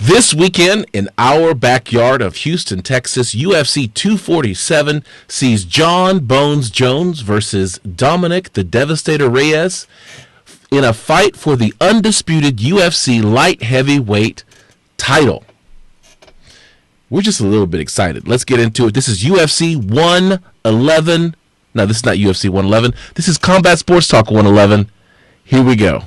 This weekend, in our backyard of Houston, Texas, UFC 247 sees Jon Bones Jones versus Dominick the Devastator Reyes in a fight for the undisputed UFC light heavyweight title. We're just a little bit excited. Let's get into it. This is UFC 111. No, this is not UFC 111. This is Combat Sports Talk 111. Here we go.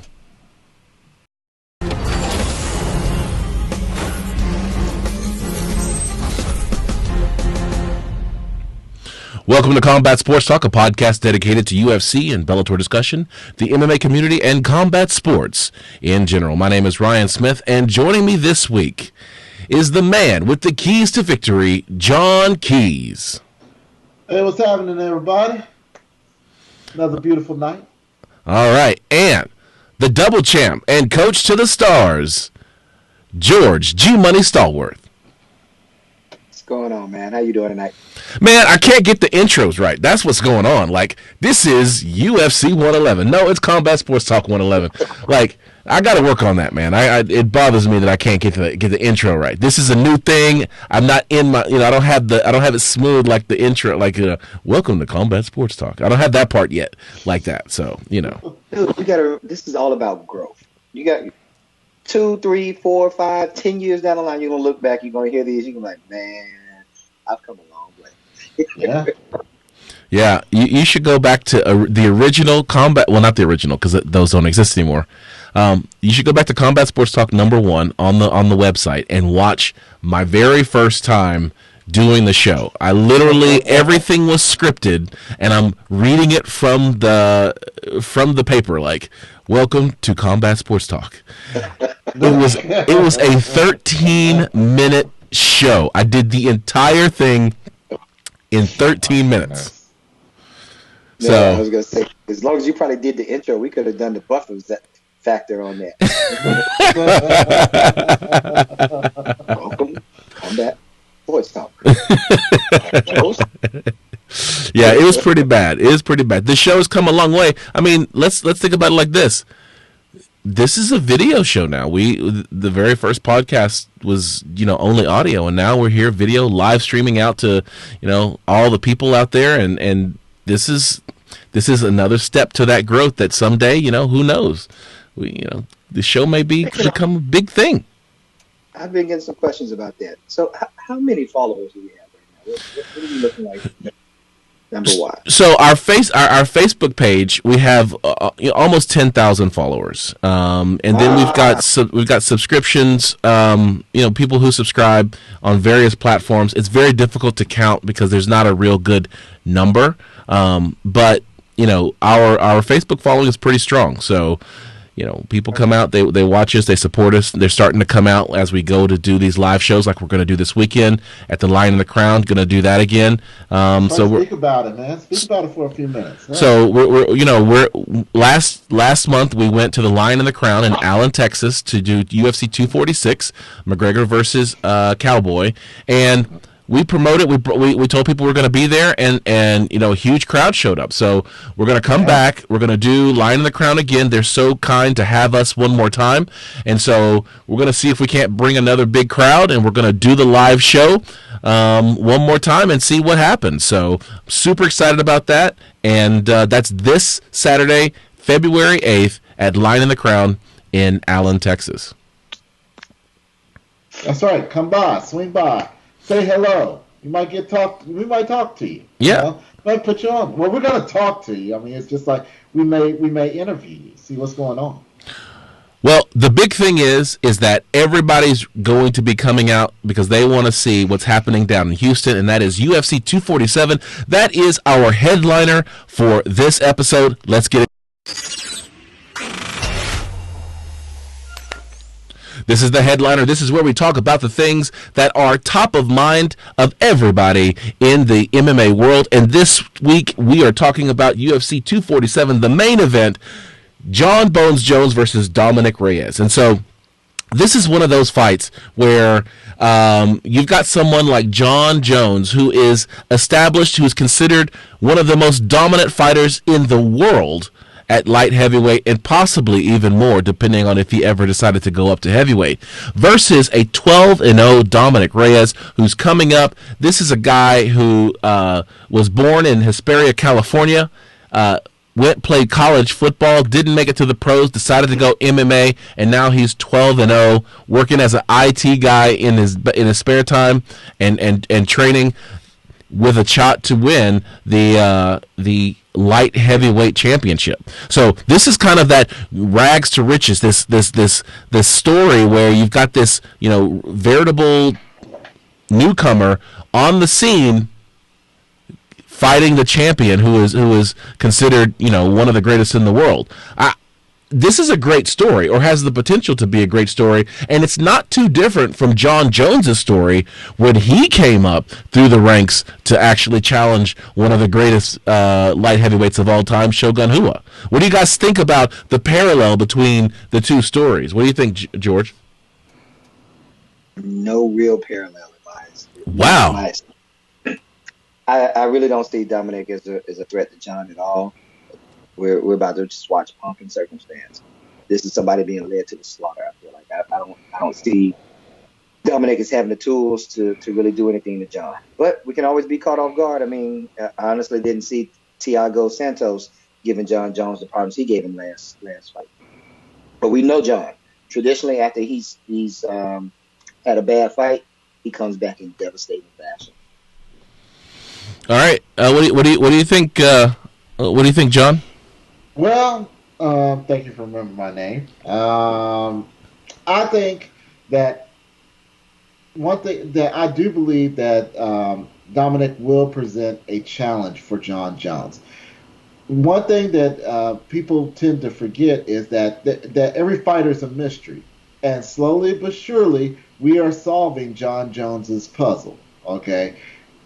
Welcome to Combat Sports Talk, a podcast dedicated to UFC and Bellator discussion, the MMA community, and combat sports in general. My name is Ryan Smith, and joining me this week is the man with the keys to victory, John Keys. Hey, what's happening, everybody? Another beautiful night. All right, and the double champ and coach to the stars, George G Money Stallworth. What's going on, man? How you doing tonight? Man, I can't get the intros right. That's what's going on. Like, this is UFC 111. No, it's Combat Sports Talk 111. Like, I got to work on that, man. It bothers me that I can't get the intro right. This is a new thing. I'm not in my, I don't have it smooth like the intro, like welcome to Combat Sports Talk. I don't have that part yet like that. So, Dude, this is all about growth. You got 2, 3, 4, 5, 10 years down the line, you're going to look back, you're going to hear these, you're going to be like, man, I've come a long way. Yeah. Yeah, you should go back to the original Combat, well, not the original, because those don't exist anymore. You should go back to Combat Sports Talk #1 on the website and watch my very first time doing the show. I literally, everything was scripted, and I'm reading it from the paper, like, welcome to Combat Sports Talk. It was a 13-minute show. I did the entire thing in 13 minutes. Yeah, So I was gonna say, as long as you probably did the intro, we could have done the buffers that factor on that. Welcome, Combat Sports Talk. Yeah, it was pretty bad. It was pretty bad. The show's come a long way. I mean, let's think about it like this. This is a video show now. The very first podcast was, only audio, and now we're here video live streaming out to, all the people out there, and this is another step to that growth that someday, who knows? The show may become a big thing. I've been getting some questions about that. So how many followers do we have right now? What are we looking like number-wise? So our Facebook page, we have almost 10,000 followers, and then we've got subscriptions. People who subscribe on various platforms. It's very difficult to count because there's not a real good number. But our Facebook following is pretty strong. So people come out, they watch us, they support us. They're starting to come out as we go to do these live shows like we're going to do this weekend at the Lion and the Crown. Going to do that again. Speak about it, man. Speak about it for a few minutes. Right? So we're last month we went to the Lion and the Crown in Allen, Texas to do UFC 246, McGregor versus Cowboy, and we promoted. We told people we're going to be there, and a huge crowd showed up. So we're going to come back. We're going to do Lion in the Crown again. They're so kind to have us one more time, and so we're going to see if we can't bring another big crowd, and we're going to do the live show one more time and see what happens. So super excited about that, and that's this Saturday, February 8th at Lion in the Crown in Allen, Texas. That's right. Come by, swing by. Say hello. We might talk to you. Yeah. Might put you on. Well, we're gonna talk to you. I mean, it's just like we may interview you, see what's going on. Well, the big thing is that everybody's going to be coming out because they want to see what's happening down in Houston, and that is UFC 247. That is our headliner for this episode. Let's get it. This is the headliner. This is where we talk about the things that are top of mind of everybody in the MMA world. And this week, we are talking about UFC 247, the main event, Jon Bones Jones versus Dominick Reyes. And so this is one of those fights where you've got someone like Jon Jones, who is established, who is considered one of the most dominant fighters in the world, at light heavyweight and possibly even more, depending on if he ever decided to go up to heavyweight, versus a 12-0 Dominick Reyes, who's coming up. This is a guy who was born in Hesperia, California, played college football, didn't make it to the pros, decided to go MMA, and now he's 12-0, working as an IT guy in his spare time and training with a shot to win the light heavyweight championship. So this is kind of that rags to riches, this story where you've got this, veritable newcomer on the scene fighting the champion who is considered, one of the greatest in the world. This is a great story, or has the potential to be a great story, and it's not too different from Jon Jones' story when he came up through the ranks to actually challenge one of the greatest light heavyweights of all time, Shogun Rua. What do you guys think about the parallel between the two stories? What do you think, George? No real parallel in my eyes. Wow. I really don't see Dominick as a threat to Jon at all. We're about to just watch pomp and circumstance. This is somebody being led to the slaughter. I feel like I don't see Dominick as having the tools to really do anything to Jon. But we can always be caught off guard. I mean, I honestly didn't see Thiago Santos giving Jon Jones the problems he gave him last fight. But we know Jon. Traditionally, after he's had a bad fight, he comes back in devastating fashion. All right. What do you think? What do you think, John? Well, thank you for remembering my name. I think that one thing that I do believe that Dominick will present a challenge for Jon Jones. One thing that people tend to forget is that every fighter is a mystery, and slowly but surely we are solving Jon Jones's puzzle. Okay,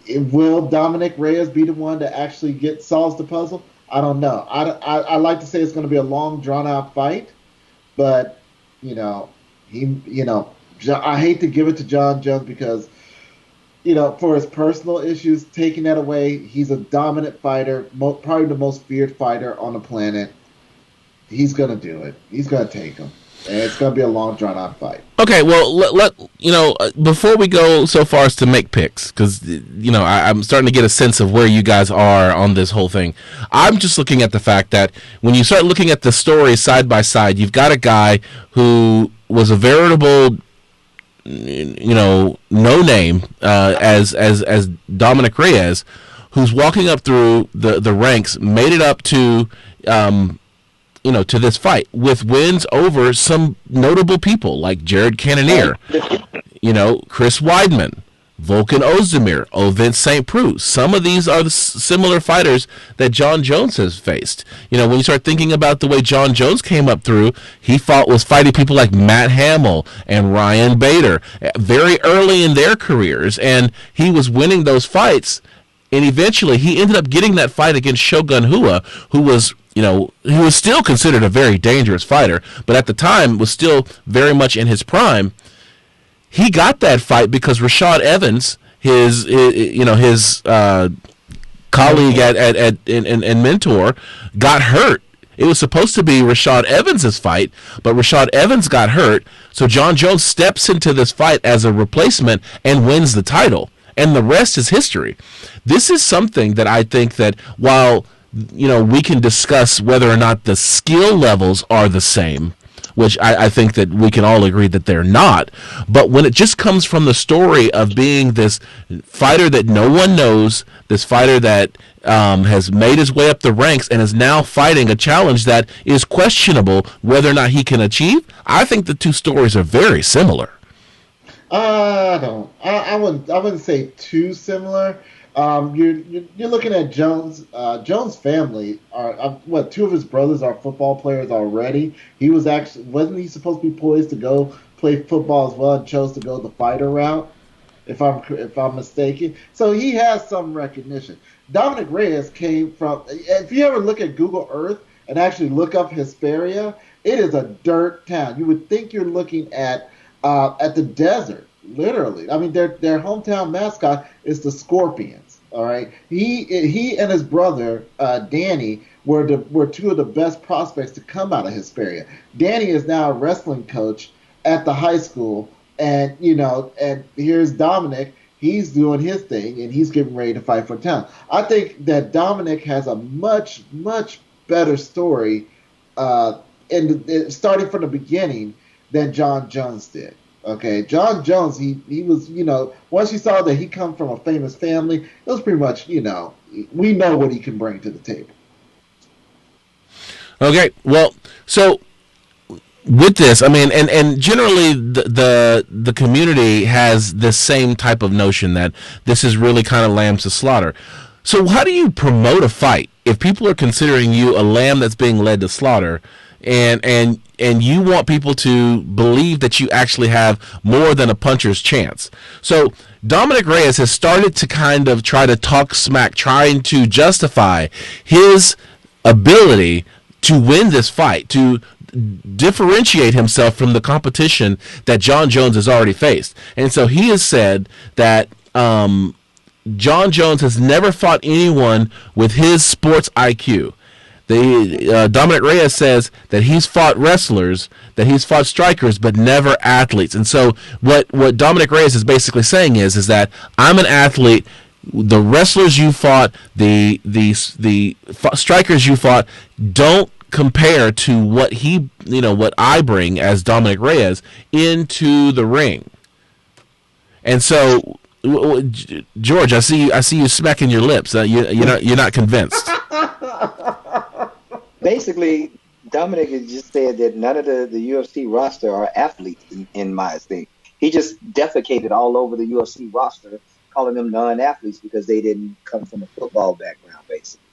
will Dominick Reyes be the one that actually solves the puzzle? I don't know. I like to say it's going to be a long, drawn-out fight, but I hate to give it to Jon Jones because, for his personal issues, taking that away, he's a dominant fighter, probably the most feared fighter on the planet. He's going to do it. He's going to take him. And it's going to be a long, drawn-out fight. Okay, well, before we go so far as to make picks, because, I'm starting to get a sense of where you guys are on this whole thing. I'm just looking at the fact that when you start looking at the stories side by side, you've got a guy who was a veritable, no name as Dominick Reyes, who's walking up through the ranks, made it up to to this fight with wins over some notable people like Jared Cannonier, Chris Weidman, Volkan Ozdemir, Ovin St. Preux. Some of these are the similar fighters that Jon Jones has faced. When you start thinking about the way Jon Jones came up through, he was fighting people like Matt Hamill and Ryan Bader very early in their careers, and he was winning those fights. And eventually, he ended up getting that fight against Shogun Rua, who was he was still considered a very dangerous fighter, but at the time was still very much in his prime. He got that fight because Rashad Evans, his colleague and mentor, got hurt. It was supposed to be Rashad Evans' fight, but Rashad Evans got hurt, so Jon Jones steps into this fight as a replacement and wins the title. And the rest is history. This is something that I think that while we can discuss whether or not the skill levels are the same, which I think that we can all agree that they're not. But when it just comes from the story of being this fighter that no one knows, this fighter that has made his way up the ranks and is now fighting a challenge that is questionable whether or not he can achieve, I think the two stories are very similar. I wouldn't say too similar. You're looking at Jones. Jones' family two of his brothers are football players already. Wasn't he supposed to be poised to go play football as well and chose to go the fighter route, if I'm mistaken. So he has some recognition. Dominick Reyes came from. If you ever look at Google Earth and actually look up Hesperia, it is a dirt town. You would think you're looking at the desert. Literally, I mean, their hometown mascot is the Scorpions. All right, he and his brother Danny were two of the best prospects to come out of Hesperia. Danny is now a wrestling coach at the high school, and and here's Dominick. He's doing his thing, and he's getting ready to fight for town. I think that Dominick has a much, much better story, starting from the beginning, than Jon Jones did. Okay, Jon Jones, he was, once you saw that he come from a famous family, it was pretty much, we know what he can bring to the table. Okay, well, so with this, I mean, and generally the community has this same type of notion that this is really kind of lambs to slaughter. So how do you promote a fight if people are considering you a lamb that's being led to slaughter, and you want people to believe that you actually have more than a puncher's chance? So Dominick Reyes has started to kind of try to talk smack, trying to justify his ability to win this fight, to differentiate himself from the competition that Jon Jones has already faced. And so he has said that Jon Jones has never fought anyone with his sports IQ. Dominick Reyes says that he's fought wrestlers, that he's fought strikers, but never athletes. And so what Dominick Reyes is basically saying is that I'm an athlete. The wrestlers you fought, the strikers you fought, don't compare to what what I bring as Dominick Reyes into the ring. And so, George, I see you smacking your lips. You're not convinced. Basically, Dominick has just said that none of the UFC roster are athletes in my estimation. He just defecated all over the UFC roster, calling them non-athletes because they didn't come from a football background, basically.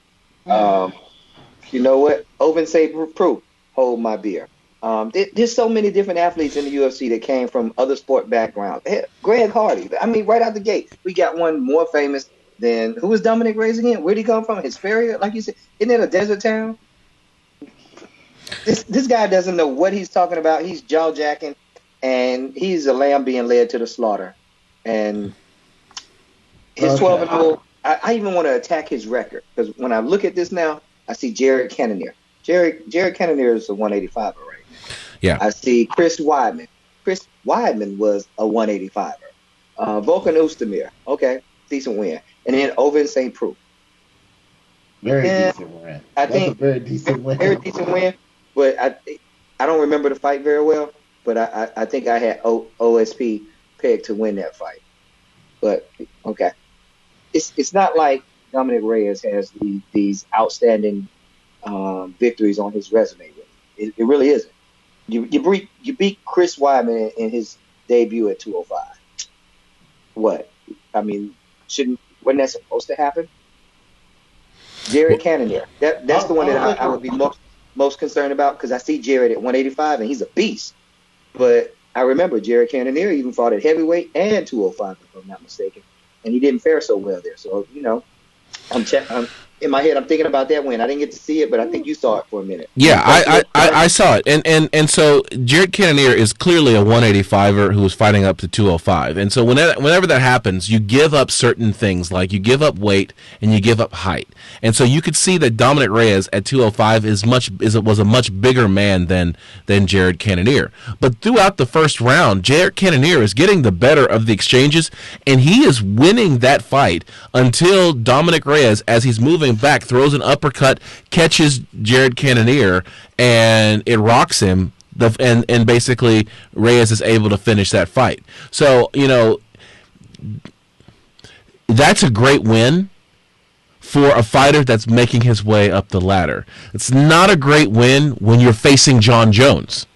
You know what? Open say proof. Hold my beer. There's so many different athletes in the UFC that came from other sport backgrounds. Greg Hardy. I mean, right out the gate, we got one more famous than who was Dominick Reyes again? Where'd he come from? Hesperia, like you said. Isn't it a desert town? This guy doesn't know what he's talking about. He's jaw jacking, and he's a lamb being led to the slaughter. And his 12-0. I even want to attack his record because when I look at this now, I see Jared Cannonier. Jared Cannonier is a 185er right now. Yeah. I see Chris Weidman. Chris Weidman was a 185er. Volkan Oezdemir. Okay, decent win. And then Ovince St. Preux. Very decent win. That's a very decent win. Very decent win. But I don't remember the fight very well. But I think I had OSP pegged to win that fight. But okay, it's not like Dominick Reyes has these outstanding victories on his resume. It really isn't. You beat Chris Weidman in his debut at 205. What? I mean, wasn't that supposed to happen? Jared Cannonier. That's the one that I would be most concerned about because I see Jared at 185 and he's a beast. But I remember Jared Cannonier even fought at heavyweight and 205 if I'm not mistaken, and he didn't fare so well there. So I'm in my head, I'm thinking about that win. I didn't get to see it, but I think you saw it for a minute. Yeah, I saw it. And so Jared Cannonier is clearly a 185er who is fighting up to 205. And so whenever that happens, you give up certain things, like you give up weight and you give up height. And so you could see that Dominick Reyes at 205 was a much bigger man than Jared Cannonier. But throughout the first round, Jared Cannonier is getting the better of the exchanges, and he is winning that fight until Dominick Reyes, as he's moving back, throws an uppercut, catches Jared Cannonier, and it rocks him. And basically Reyes is able to finish that fight. So that's a great win for a fighter that's making his way up the ladder. It's not a great win when you're facing Jon Jones.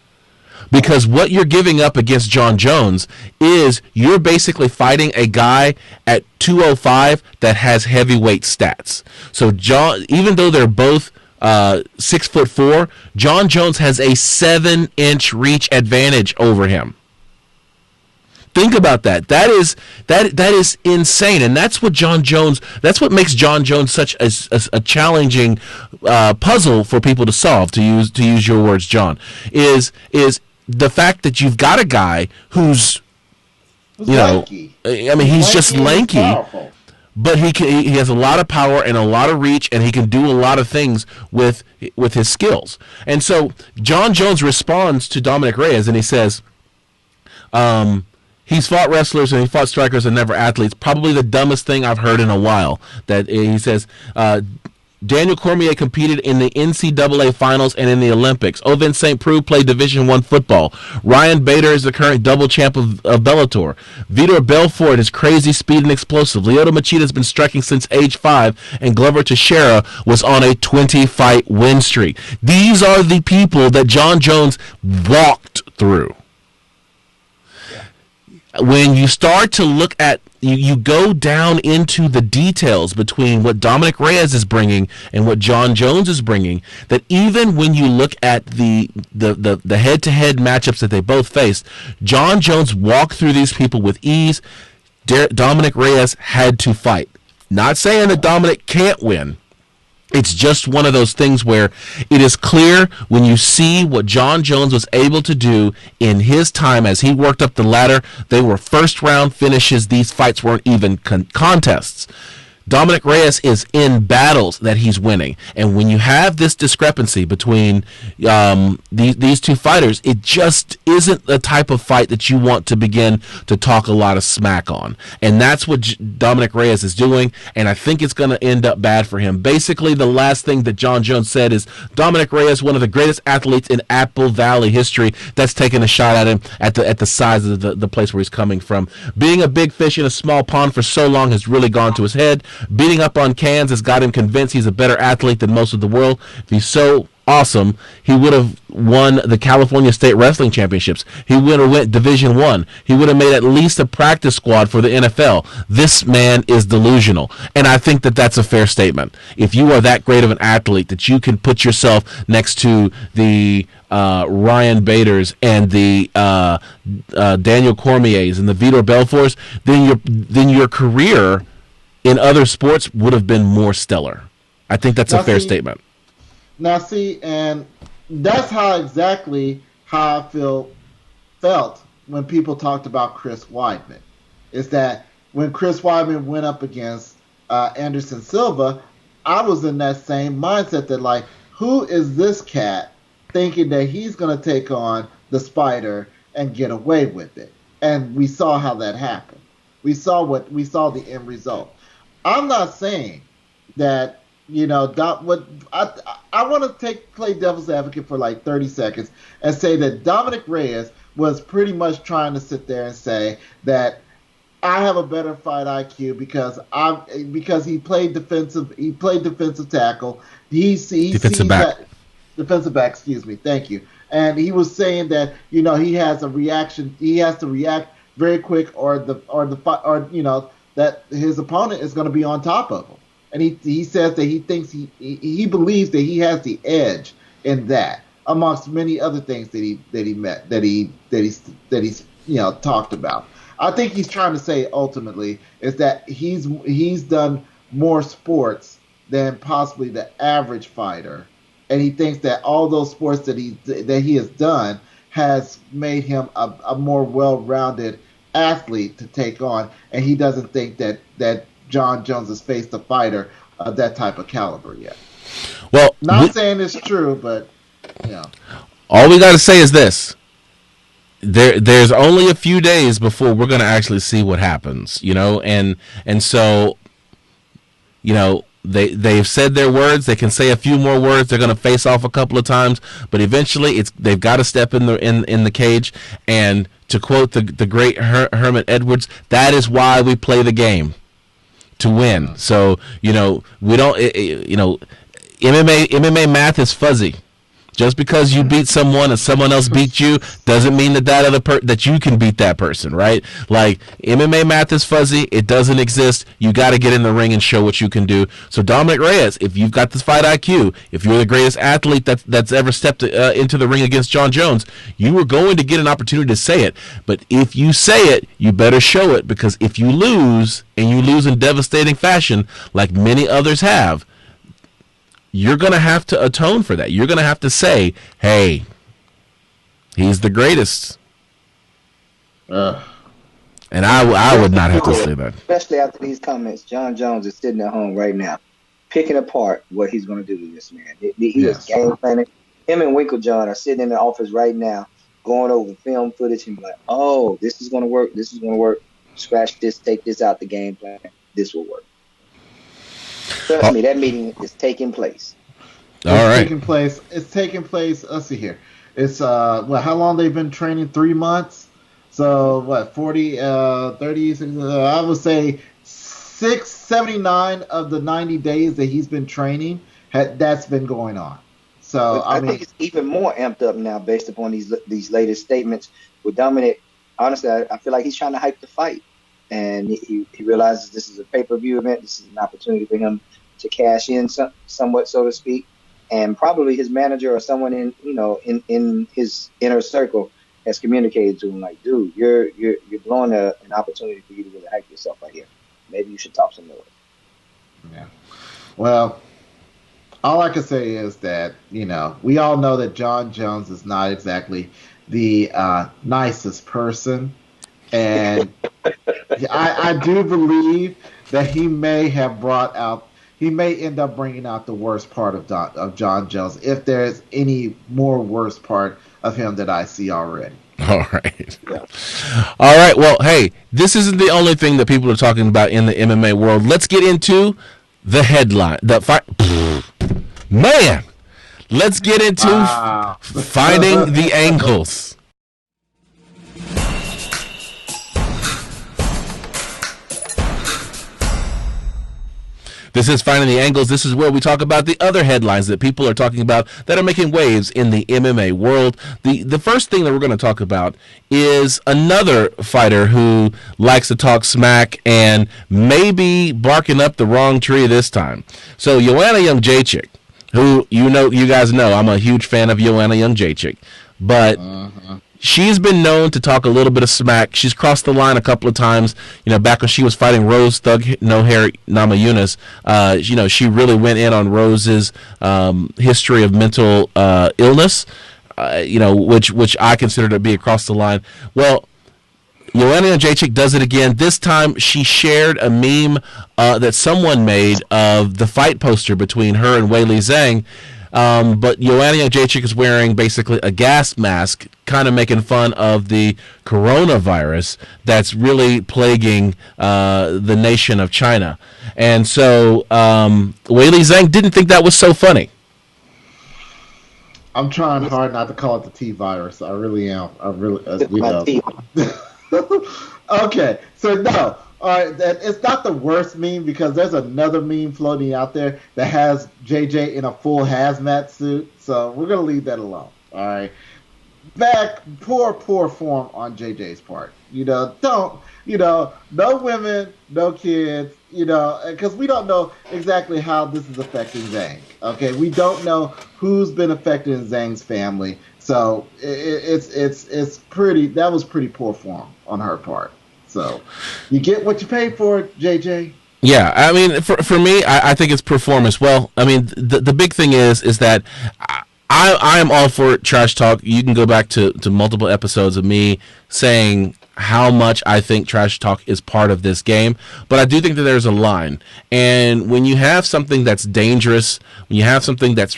Because what you're giving up against Jon Jones is you're basically fighting a guy at 205 that has heavyweight stats. So even though they're both 6'4", Jon Jones has a 7-inch reach advantage over him. Think about that. That is insane, and that's what Jon Jones. That's what makes Jon Jones such a challenging puzzle for people to solve. To use your words, John, is the fact that you've got a guy who's lanky. I mean, he's just lanky, but he has a lot of power and a lot of reach, and he can do a lot of things with his skills. And so Jon Jones responds to Dominick Reyes, and he says, he's fought wrestlers and he fought strikers and never athletes. Probably the dumbest thing I've heard in a while. That he says, Daniel Cormier competed in the NCAA finals and in the Olympics. Ovin St. Preux played Division I football. Ryan Bader is the current double champ of Bellator. Vitor Belfort is crazy speed and explosive. Lyoto Machida has been striking since age 5, and Glover Teixeira was on a 20-fight win streak. These are the people that Jon Jones walked through. When you start to look at, you go down into the details between what Dominick Reyes is bringing and what Jon Jones is bringing, that even when you look at the head-to-head matchups that they both faced, Jon Jones walked through these people with ease. Dominick Reyes had to fight. Not saying that Dominick can't win. It's just one of those things where it is clear when you see what Jon Jones was able to do in his time as he worked up the ladder. They were first-round finishes. These fights weren't even contests. Dominick Reyes is in battles that he's winning. And when you have this discrepancy between these two fighters, it just isn't the type of fight that you want to begin to talk a lot of smack on. And that's what Dominick Reyes is doing, and I think it's going to end up bad for him. Basically, the last thing that Jon Jones said is Dominick Reyes, one of the greatest athletes in Apple Valley history, that's taking a shot at him at the size of the place where he's coming from. Being a big fish in a small pond for so long has really gone to his head. Beating up on cans has got him convinced he's a better athlete than most of the world. If he's so awesome, he would have won the California State Wrestling Championships. He would have went Division I. He would have made at least a practice squad for the NFL. This man is delusional, and I think that that's a fair statement. If you are that great of an athlete that you can put yourself next to the Ryan Baders and the Daniel Cormiers and the Vitor Belforts, then your career in other sports would have been more stellar. I think that's a fair statement. Now, see, and that's exactly how I felt when people talked about Chris Weidman. Is that when Chris Weidman went up against Anderson Silva, I was in that same mindset that, like, who is this cat thinking that he's going to take on the Spider and get away with it? And we saw how that happened. We saw the end result. I'm not saying that, I want to play devil's advocate for like 30 seconds and say that Dominick Reyes was pretty much trying to sit there and say that I have a better fight IQ because he played defensive tackle. Defensive back. Defensive back, excuse me. Thank you. And he was saying that, he has to react very quick or that his opponent is going to be on top of him. And he says that he thinks he believes that he has the edge in that, amongst many other things that he's talked about. I think he's trying to say ultimately is that he's done more sports than possibly the average fighter, and he thinks that all those sports that he has done has made him a more well-rounded athlete to take on, and he doesn't think that Jon Jones has faced a fighter of that type of caliber yet. Well, not saying it's true, but all we got to say is this: there's only a few days before we're going to actually see what happens, and so they've said their words. They can say a few more words. They're going to face off a couple of times, but eventually they've got to step in the cage. And to quote the great Herman Edwards, that is why we play the game, to win. So we don't MMA math is fuzzy. Just because you beat someone and someone else beat you doesn't mean that you can beat that person, right? Like, MMA math is fuzzy. It doesn't exist. You got to get in the ring and show what you can do. So Dominick Reyes, if you've got this fight IQ, if you're the greatest athlete that's ever stepped into the ring against Jon Jones, you are going to get an opportunity to say it. But if you say it, you better show it, because if you lose, and you lose in devastating fashion, like many others have, you're going to have to atone for that. You're going to have to say, hey, he's the greatest. And And I would not have to say that. Especially after these comments, Jon Jones is sitting at home right now, picking apart what he's going to do to this man. He is game planning. Him and Winklejohn are sitting in the office right now, going over film footage and be like, "Oh, this is going to work. This is going to work. Scratch this. Take this out the game plan. This will work." Trust me, that meeting is taking place. It's taking place. Let's see here. It's how long they've been training? 3 months. So what? 40, 30. I would say 79 of the 90 days that he's been training. That's been going on. So I think it's even more amped up now based upon these latest statements with Dominick. Honestly, I feel like he's trying to hype the fight, and he realizes this is a pay-per-view event. This is an opportunity for him to cash in somewhat, so to speak. And probably his manager or someone in his inner circle has communicated to him like, "Dude, you're blowing an opportunity for you to really hype yourself right here. Maybe you should talk some noise." Yeah. Well, all I can say is that we all know that Jon Jones is not exactly the nicest person, and I do believe that he may end up bringing out the worst part of Jon Jones, if there's any more worst part of him that I see already. All right. Yeah. All right. Well, hey, this isn't the only thing that people are talking about in the MMA world. Let's get into the headline. The fight. Man, let's get into finding the angles. This is Finding the Angles. This is where we talk about the other headlines that people are talking about that are making waves in the MMA world. The first thing that we're going to talk about is another fighter who likes to talk smack and maybe barking up the wrong tree this time. So Joanna Jędrzejczyk, who you guys know, I'm a huge fan of Joanna Jędrzejczyk, but she's been known to talk a little bit of smack. She's crossed the line a couple of times. Back when she was fighting Rose Thug No Hair Namajunas, she really went in on Rose's history of mental illness, which I consider to be across the line. Well, Joanna Jędrzejczyk does it again. This time she shared a meme that someone made of the fight poster between her and Weili Zhang. But Joanna Jędrzejczyk is wearing basically a gas mask, kind of making fun of the coronavirus that's really plaguing the nation of China. And so Weili Zhang didn't think that was so funny. I'm trying hard not to call it the T virus. I really am. Okay, so no. All right, it's not the worst meme, because there's another meme floating out there that has JJ in a full hazmat suit. So we're going to leave that alone. All right. Poor form on JJ's part. No women, no kids, because we don't know exactly how this is affecting Zhang. Okay, we don't know who's been affected in Zhang's family. So that was pretty poor form on her part. So you get what you pay for, JJ. Yeah, I mean, for me, I think it's performance. Well, I mean, the big thing is that I am all for trash talk. You can go back to multiple episodes of me saying how much I think trash talk is part of this game, but I do think that there's a line. And when you have something that's dangerous, when you have something that's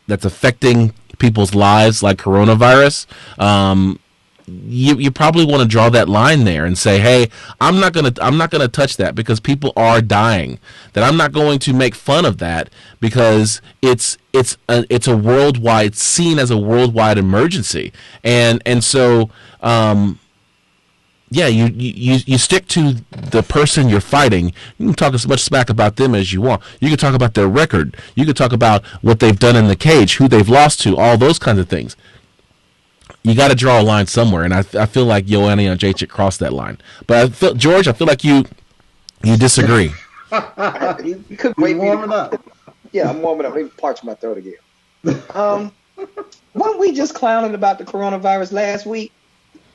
affecting people's lives, like coronavirus, you probably want to draw that line there and say, hey, I'm not gonna touch that because people are dying. That I'm not going to make fun of that because it's a worldwide, seen as a worldwide emergency, and so yeah, you stick to the person you're fighting. You can talk as much smack about them as you want. You can talk about their record. You can talk about what they've done in the cage, who they've lost to, all those kinds of things. You got to draw a line somewhere, and I feel like Joanna Jędrzejczyk crossed that line. But George, I feel like you disagree. Warming up. Yeah, I'm warming up. Let me parch my throat again. Weren't we just clowning about the coronavirus last week?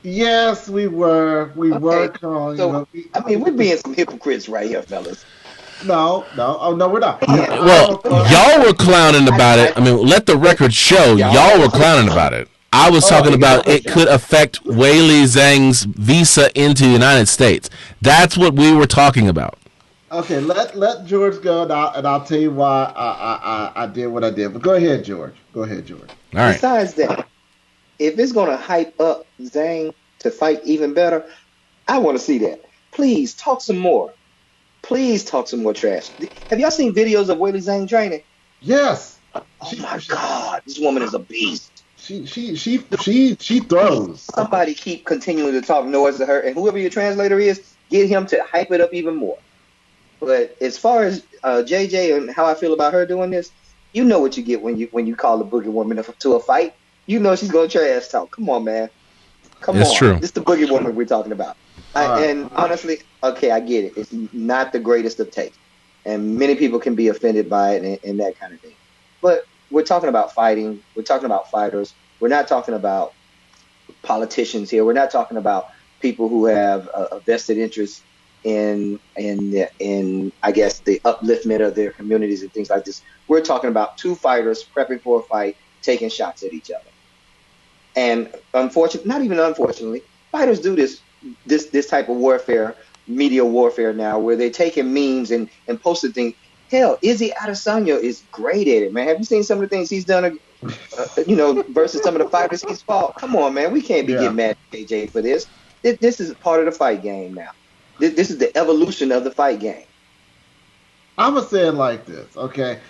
Yes, we were. We were clowning. So, we're being some hypocrites right here, fellas. No. Oh, no, we're not. Well, y'all were clowning about it. I mean, let the record show y'all were clowning about it. I was talking about it could affect Weili Zhang's visa into the United States. That's what we were talking about. Okay, let George go, and I'll tell you why I did what I did. But go ahead, George. All right. Besides that, if it's going to hype up Zhang to fight even better, I want to see that. Please talk some more. Please talk some more trash. Have y'all seen videos of Weili Zhang training? Yes. Oh my God, this woman is a beast. She throws. Somebody keep continuing to talk noise to her, and whoever your translator is, get him to hype it up even more. But as far as JJ and how I feel about her doing this, you know what you get when you call the Boogie Woman to a fight. You know she's gonna trash talk. Come on, man. Come on. It's true. This is the Boogie Woman we're talking about. And honestly, okay, I get it. It's not the greatest of taste, and many people can be offended by it and that kind of thing. But we're talking about fighting. We're talking about fighters. We're not talking about politicians here. We're not talking about people who have a vested interest in I guess the upliftment of their communities and things like this. We're talking about two fighters prepping for a fight, taking shots at each other. And not even unfortunately, fighters do this type of warfare, media warfare now, where they're taking memes and posting things. Hell, Izzy Adesanya is great at it, man. Have you seen some of the things he's done, versus some of the fighters he's fought? Come on, man. We can't be getting mad at AJ for this. This is part of the fight game now. This is the evolution of the fight game. I'm going to say it like this, okay?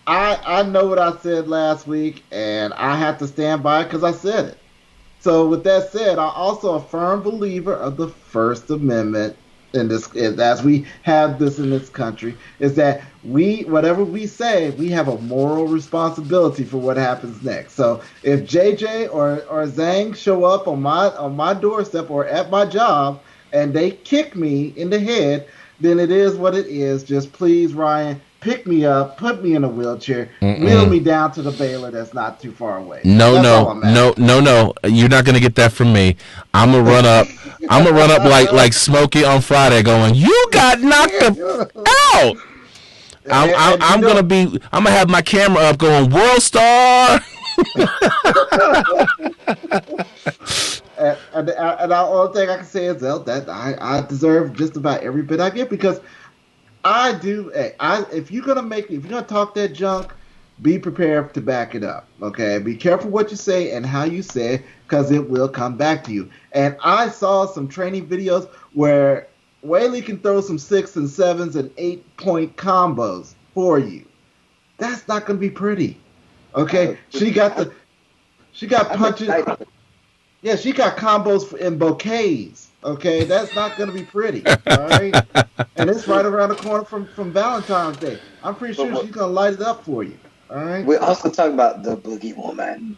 I know what I said last week, and I have to stand by it because I said it. So with that said, I'm also a firm believer of the First Amendment in this, as we have this in this country, is that whatever we say, we have a moral responsibility for what happens next. So if JJ or Zhang show up on my doorstep or at my job and they kick me in the head, then it is what it is. Just please, Ryan, pick me up, put me in a wheelchair, wheel me down to the Baylor that's not too far away. No. You're not gonna get that from me. I'm gonna run up. like Smokey on Friday, going, "You got knocked out." I'm gonna have my camera up, going, "World Star." And the only thing I can say is that I deserve just about every bit I get, because I do. If you're gonna talk that junk, be prepared to back it up. Okay, be careful what you say and how you say it, because it will come back to you. And I saw some training videos where Weili can throw some 6 and 7s and 8-point combos for you. That's not gonna be pretty. Okay, she got punches. Yeah, she got combos in bouquets. Okay, that's not going to be pretty. All right, and it's right around the corner from Valentine's Day. I'm pretty sure she's going to light it up for you. All right. We're also talking about the Boogie Woman,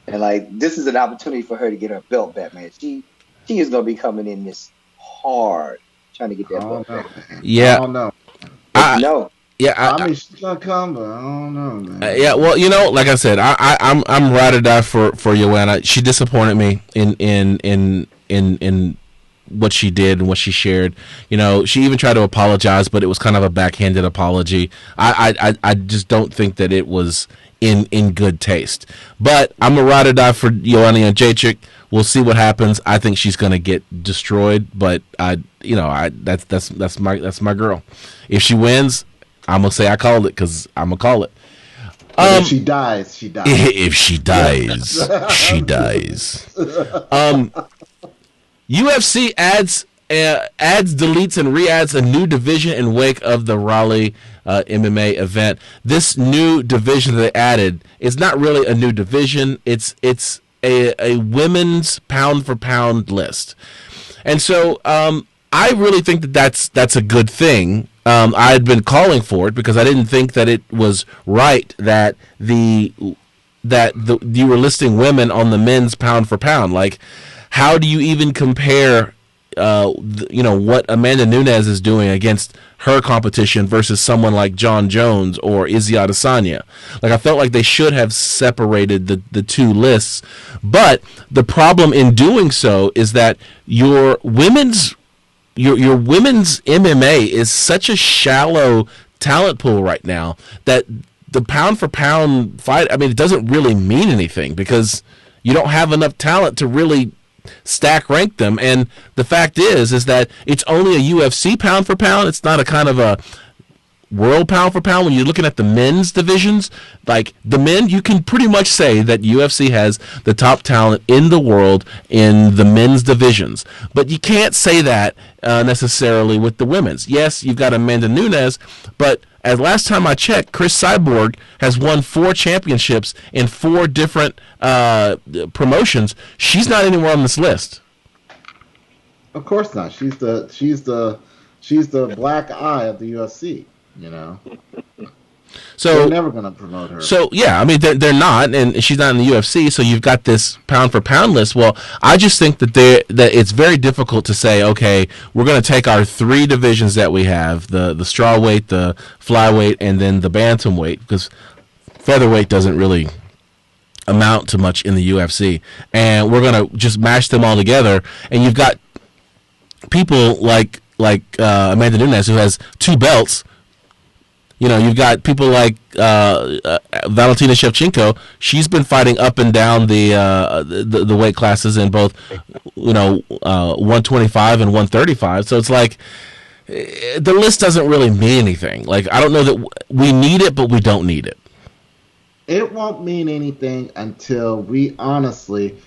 and this is an opportunity for her to get her belt back, man. She is going to be coming in this hard, trying to get that belt back. Yeah. I don't know. No. Yeah, I mean, she's gonna come, but I don't know, man. Yeah, well, like I said, I'm ride or die for Joanna. She disappointed me in what she did and what she shared. She even tried to apologize, but it was kind of a backhanded apology. I just don't think that it was in good taste. But I'm a ride or die for Joanna Jędrzejczyk. We'll see what happens. I think she's gonna get destroyed, but that's my girl. If she wins, I'm going to say I called it, because I'm going to call it. If she dies, she dies. If she dies, she dies. UFC adds, deletes, and re-adds a new division in wake of the Raleigh MMA event. This new division that they added is not really a new division. It's a women's pound-for-pound list. And so I really think that's a good thing. I had been calling for it because I didn't think that it was right that you were listing women on the men's pound for pound. Like, how do you even compare, what Amanda Nunes is doing against her competition versus someone like Jon Jones or Izzy Adesanya? Like, I felt like they should have separated the two lists. But the problem in doing so is that your women's MMA is such a shallow talent pool right now that the pound for pound fight, I mean, it doesn't really mean anything, because You don't have enough talent to really stack rank them. And the fact is that it's only a UFC pound for pound. It's not a kind of a world pound for pound. When you're looking at the men's divisions, like the men, you can pretty much say that UFC has the top talent in the world in the men's divisions. But you can't say that necessarily with the women's. Yes, you've got Amanda Nunes, but as last time I checked, Chris Cyborg has won 4 championships in 4 different promotions. She's not anywhere on this list. Of course not. She's the black eye of the UFC. So they're never going to promote her. So yeah, I mean they're not, and she's not in the UFC. So you've got this pound for pound list. Well, I just think that it's very difficult to say, okay, we're going to take our 3 divisions that we have: the strawweight, the flyweight, and then the bantamweight, because featherweight doesn't really amount to much in the UFC, and we're going to just mash them all together. And you've got people like Amanda Nunes, who has 2 belts. You've got people like Valentina Shevchenko. She's been fighting up and down the weight classes in both, 125 and 135. So it's like the list doesn't really mean anything. Like, I don't know that we need it, but we don't need it. It won't mean anything until we honestly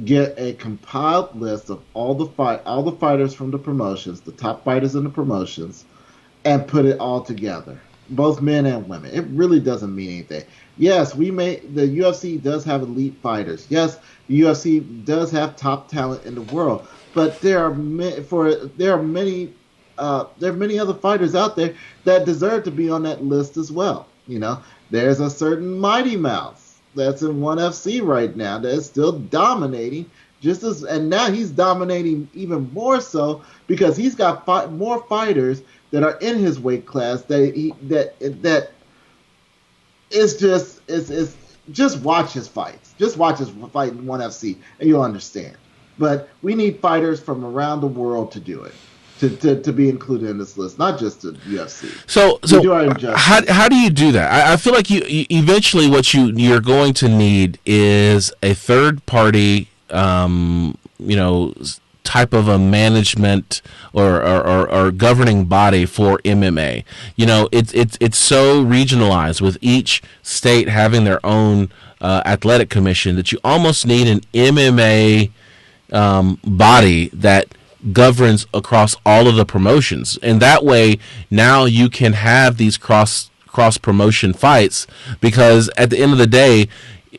get a compiled list of all the fighters from the promotions, the top fighters in the promotions, and put it all together. Both men and women. It really doesn't mean anything. Yes, the UFC does have elite fighters. Yes, the UFC does have top talent in the world. But there are many other fighters out there that deserve to be on that list as well. There's a certain Mighty Mouse that's in ONE FC right now that is still dominating. And now he's dominating even more so because he's got more fighters that are in his weight class that is just watch his fights. Just watch his fight in ONE FC and you'll understand. But we need fighters from around the world to do it. To be included in this list, not just the UFC. So how do you do that? I feel like you eventually what you're going to need is a third party type of a management or governing body for MMA. It's so regionalized with each state having their own athletic commission that you almost need an MMA body that governs across all of the promotions. And that way now you can have these cross promotion fights, because at the end of the day,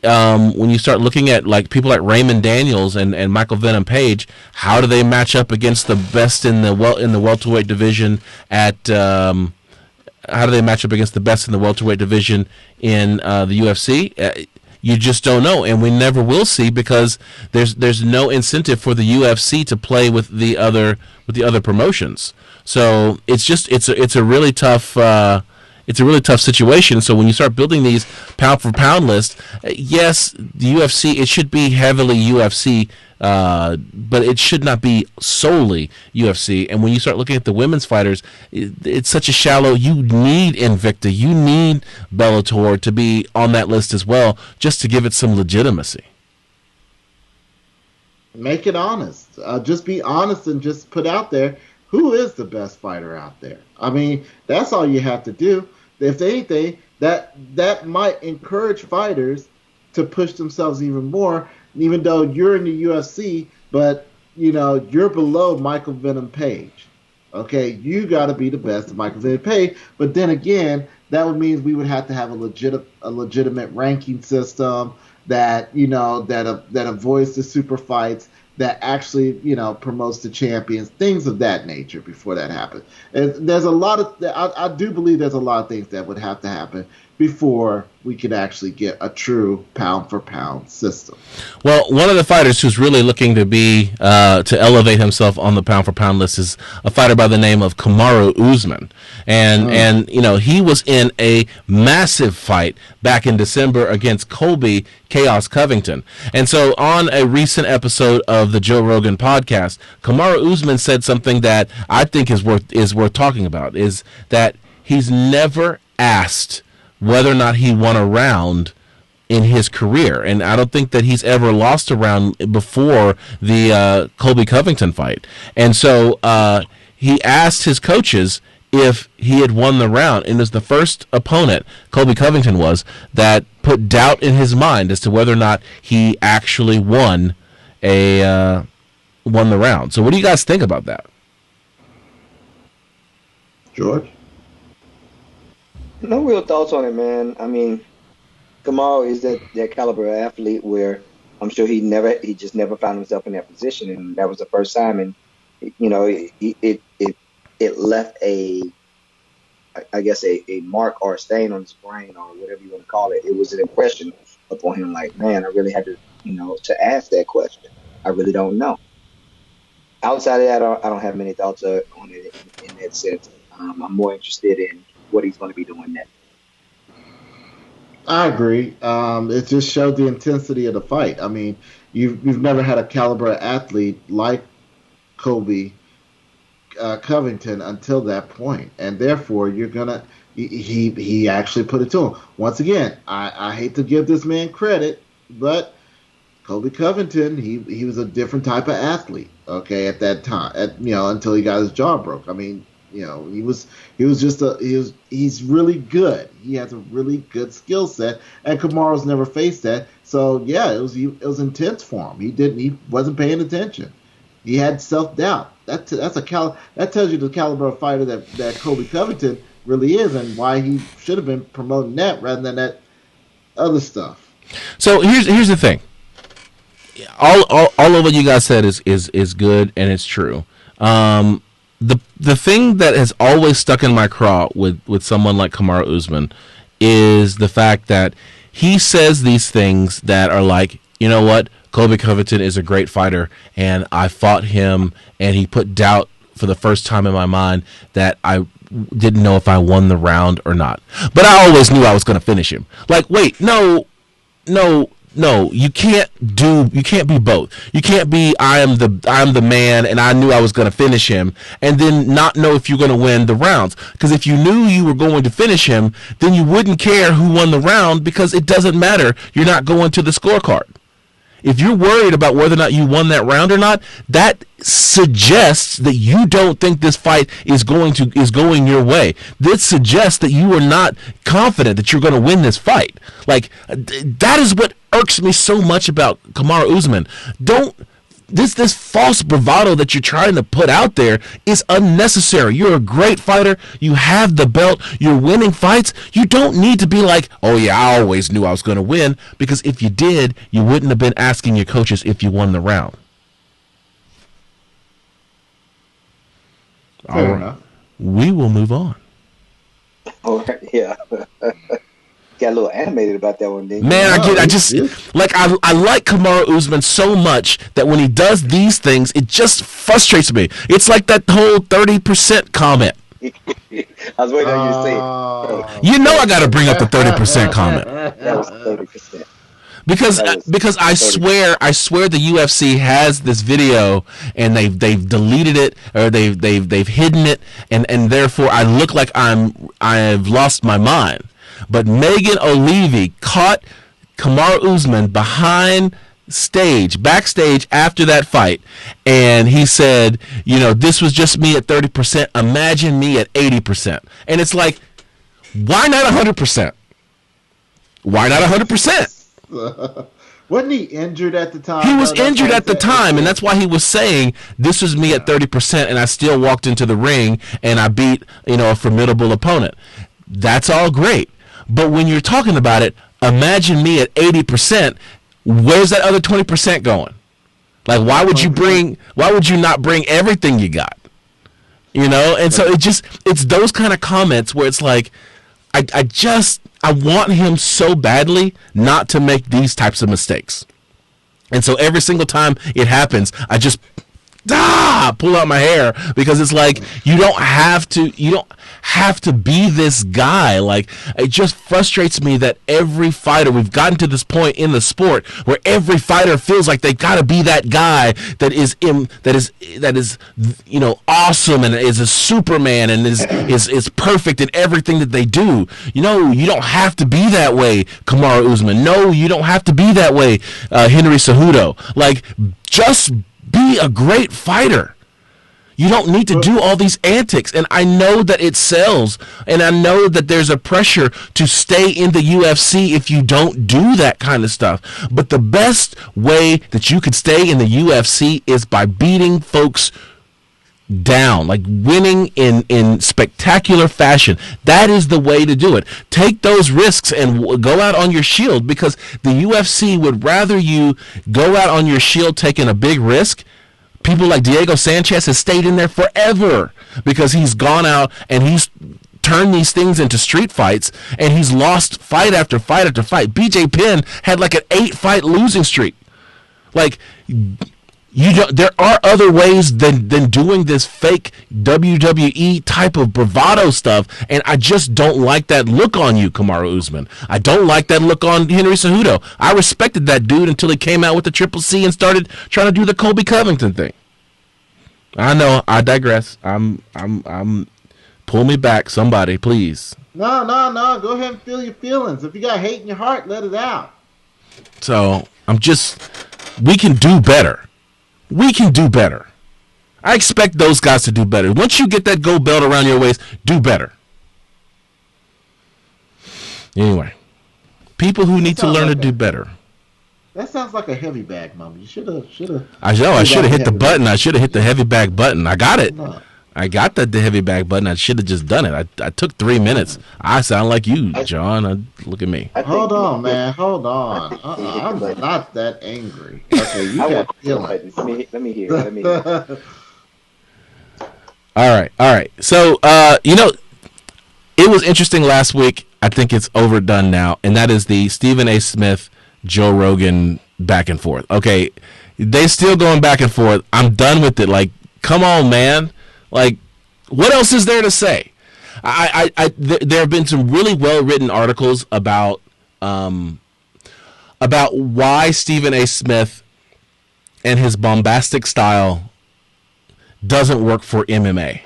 when you start looking at like people like Raymond Daniels and Michael Venom Page, how do they match up against the best in the welterweight division how do they match up against the best in the welterweight division in the UFC? You just don't know, and we never will see, because there's no incentive for the UFC to play with the other promotions. So it's a really tough situation. So when you start building these pound for pound lists, yes, the UFC, it should be heavily UFC, but it should not be solely UFC. And when you start looking at the women's fighters, it's such a shallow. You need Invicta, you need Bellator to be on that list as well, just to give it some legitimacy. Make it honest. Just be honest and just put out there who is the best fighter out there. I mean, that's all you have to do. If anything, that might encourage fighters to push themselves even more, even though you're in the UFC, but you're below Michael Venom Page. Okay, you got to be the best of Michael Venom Page. But then again, that would mean we would have to have a legitimate ranking system that that avoids the super fights, that actually, promotes the champions, things of that nature before that happens. And there's a lot of, I do believe there's a lot of things that would have to happen before we could actually get a true pound-for-pound system. Well, one of the fighters who's really looking to be to elevate himself on the pound-for-pound list is a fighter by the name of Kamaru Usman, and he was in a massive fight back in December against Colby Chaos Covington. And so on a recent episode of the Joe Rogan podcast, Kamaru Usman said something that I think is worth talking about, is that he's never asked whether or not he won a round in his career, and I don't think that he's ever lost a round before the Colby Covington fight. And so he asked his coaches if he had won the round, and it was the first opponent, Colby Covington was, that put doubt in his mind as to whether or not he actually won the round. So what do you guys think about that? George? No real thoughts on it, man. I mean, Kamaru is that caliber of athlete where I'm sure he just never found himself in that position, and that was the first time. And you know, it left I guess a mark or a stain on his brain or whatever you want to call it. It was an impression upon him. Like, man, I really had to, to ask that question. I really don't know. Outside of that, I don't have many thoughts on it in that sense. I'm more interested in what he's going to be doing next. I agree. It just showed the intensity of the fight. I mean, you've never had a caliber athlete like Colby Covington until that point, and therefore you're gonna. He actually put it to him. Once again, I hate to give this man credit, but Colby Covington, he was a different type of athlete. Okay, at that time, until he got his jaw broke. I mean, he's really good. He has a really good skill set, and Kamaru's never faced that. So yeah, it was intense for him. He wasn't paying attention. He had self-doubt. That tells you the caliber of fighter that Colby Covington really is, and why he should have been promoting that rather than that other stuff. So here's the thing. All of what you guys said is good and it's true. The thing that has always stuck in my craw with someone like Kamaru Usman is the fact that he says these things that are like, you know what, Colby Covington is a great fighter, and I fought him, and he put doubt for the first time in my mind that I didn't know if I won the round or not. But I always knew I was going to finish him. Like, wait, no, you can't be both. You can't be I am the man and I knew I was going to finish him and then not know if you're going to win the rounds. Because if you knew you were going to finish him, then you wouldn't care who won the round because it doesn't matter. You're not going to the scorecard. If you're worried about whether or not you won that round or not, that suggests that you don't think this fight is going your way. This suggests that you are not confident that you're going to win this fight. Like, that is what irks me so much about Kamaru Usman. This false bravado that you're trying to put out there is unnecessary. You're a great fighter. You have the belt. You're winning fights. You don't need to be like, oh yeah, I always knew I was going to win, because if you did, you wouldn't have been asking your coaches if you won the round. All right. We will move on. All right, yeah. Got a little animated about that one, didn't you? Man, I like Kamaru Usman so much that when he does these things, it just frustrates me. It's like that whole 30% comment. I was waiting on you to say it. You know I got to bring up the 30% comment. That was 30%. Because I swear the UFC has this video and they've deleted it or they've hidden it and therefore I look like I've lost my mind. But Megan O'Leary caught Kamaru Usman backstage after that fight, and he said, this was just me at 30%. Imagine me at 80%. And it's like, why not 100%? Why not 100%? Wasn't he injured at the time? He was injured at the time, and that's why he was saying, this was me at 30%, and I still walked into the ring, and I beat, a formidable opponent. That's all great. But when you're talking about it, imagine me at 80%. Where's that other 20% going? Like, why would you not bring everything you got? And so it's those kind of comments where it's like, I want him so badly not to make these types of mistakes. And so every single time it happens, I just pull out my hair, because it's like you don't have to be this guy. Like, it just frustrates me that every fighter, we've gotten to this point in the sport where every fighter feels like they've got to be that guy that is awesome and is a Superman and is perfect in everything that they do. You don't have to be that way, Kamaru Usman. No, you don't have to be that way, Henry Cejudo. Like, just be a great fighter. You don't need to do all these antics. And I know that it sells, and I know that there's a pressure to stay in the UFC if you don't do that kind of stuff. But the best way that you could stay in the UFC is by beating folks down, like winning in spectacular fashion. That is the way to do it. Take those risks and go out on your shield, because the UFC would rather you go out on your shield taking a big risk. People like Diego Sanchez has stayed in there forever because he's gone out and he's turned these things into street fights, and he's lost fight after fight after fight. BJ Penn had like an 8-fight losing streak. Like, there are other ways than doing this fake WWE type of bravado stuff, and I just don't like that look on you, Kamaru Usman. I don't like that look on Henry Cejudo. I respected that dude until he came out with the Triple C and started trying to do the Colby Covington thing. I know, I digress. I'm pull me back, somebody, please. No. Go ahead and feel your feelings. If you got hate in your heart, let it out. So we can do better. We can do better. I expect those guys to do better. Once you get that gold belt around your waist, do better. Anyway, people who need to learn to do better. That sounds like a heavy bag, Mom. You should have. I should have hit the button. I should have hit the heavy bag button. I got it. No. I got the heavy bag button. I should have just done it. I took 3 minutes. I sound like you, John. Look at me. Hold on, man. Hold on. I'm not that angry. Okay, you got feelings. Let me hear. All right. So, it was interesting last week. I think it's overdone now, and that is the Stephen A. Smith, Joe Rogan back and forth. Okay, they still going back and forth. I'm done with it. Like, come on, man. Like, what else is there to say? There have been some really well-written articles about why Stephen A. Smith and his bombastic style doesn't work for MMA,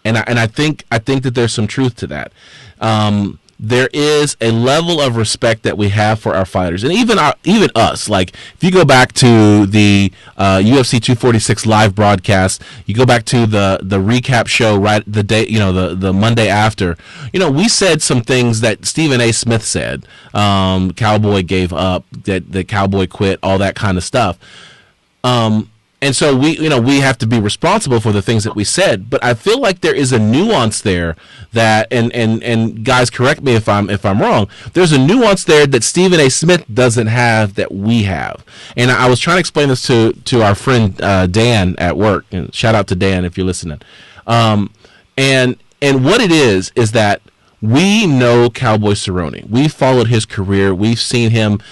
and I think that there's some truth to that. There is a level of respect that we have for our fighters, and even us. Like, if you go back to the UFC 246 live broadcast, you go back to the recap show right the day, the Monday after. We said some things that Stephen A. Smith said. Cowboy gave up, that Cowboy quit, all that kind of stuff. And so we have to be responsible for the things that we said, but I feel like there is a nuance there that, and guys, correct me if I'm wrong. There's a nuance there that Stephen A. Smith doesn't have that we have, and I was trying to explain this to our friend Dan at work, and shout out to Dan if you're listening. And what it is that we know Cowboy Cerrone. We followed his career. We've seen him,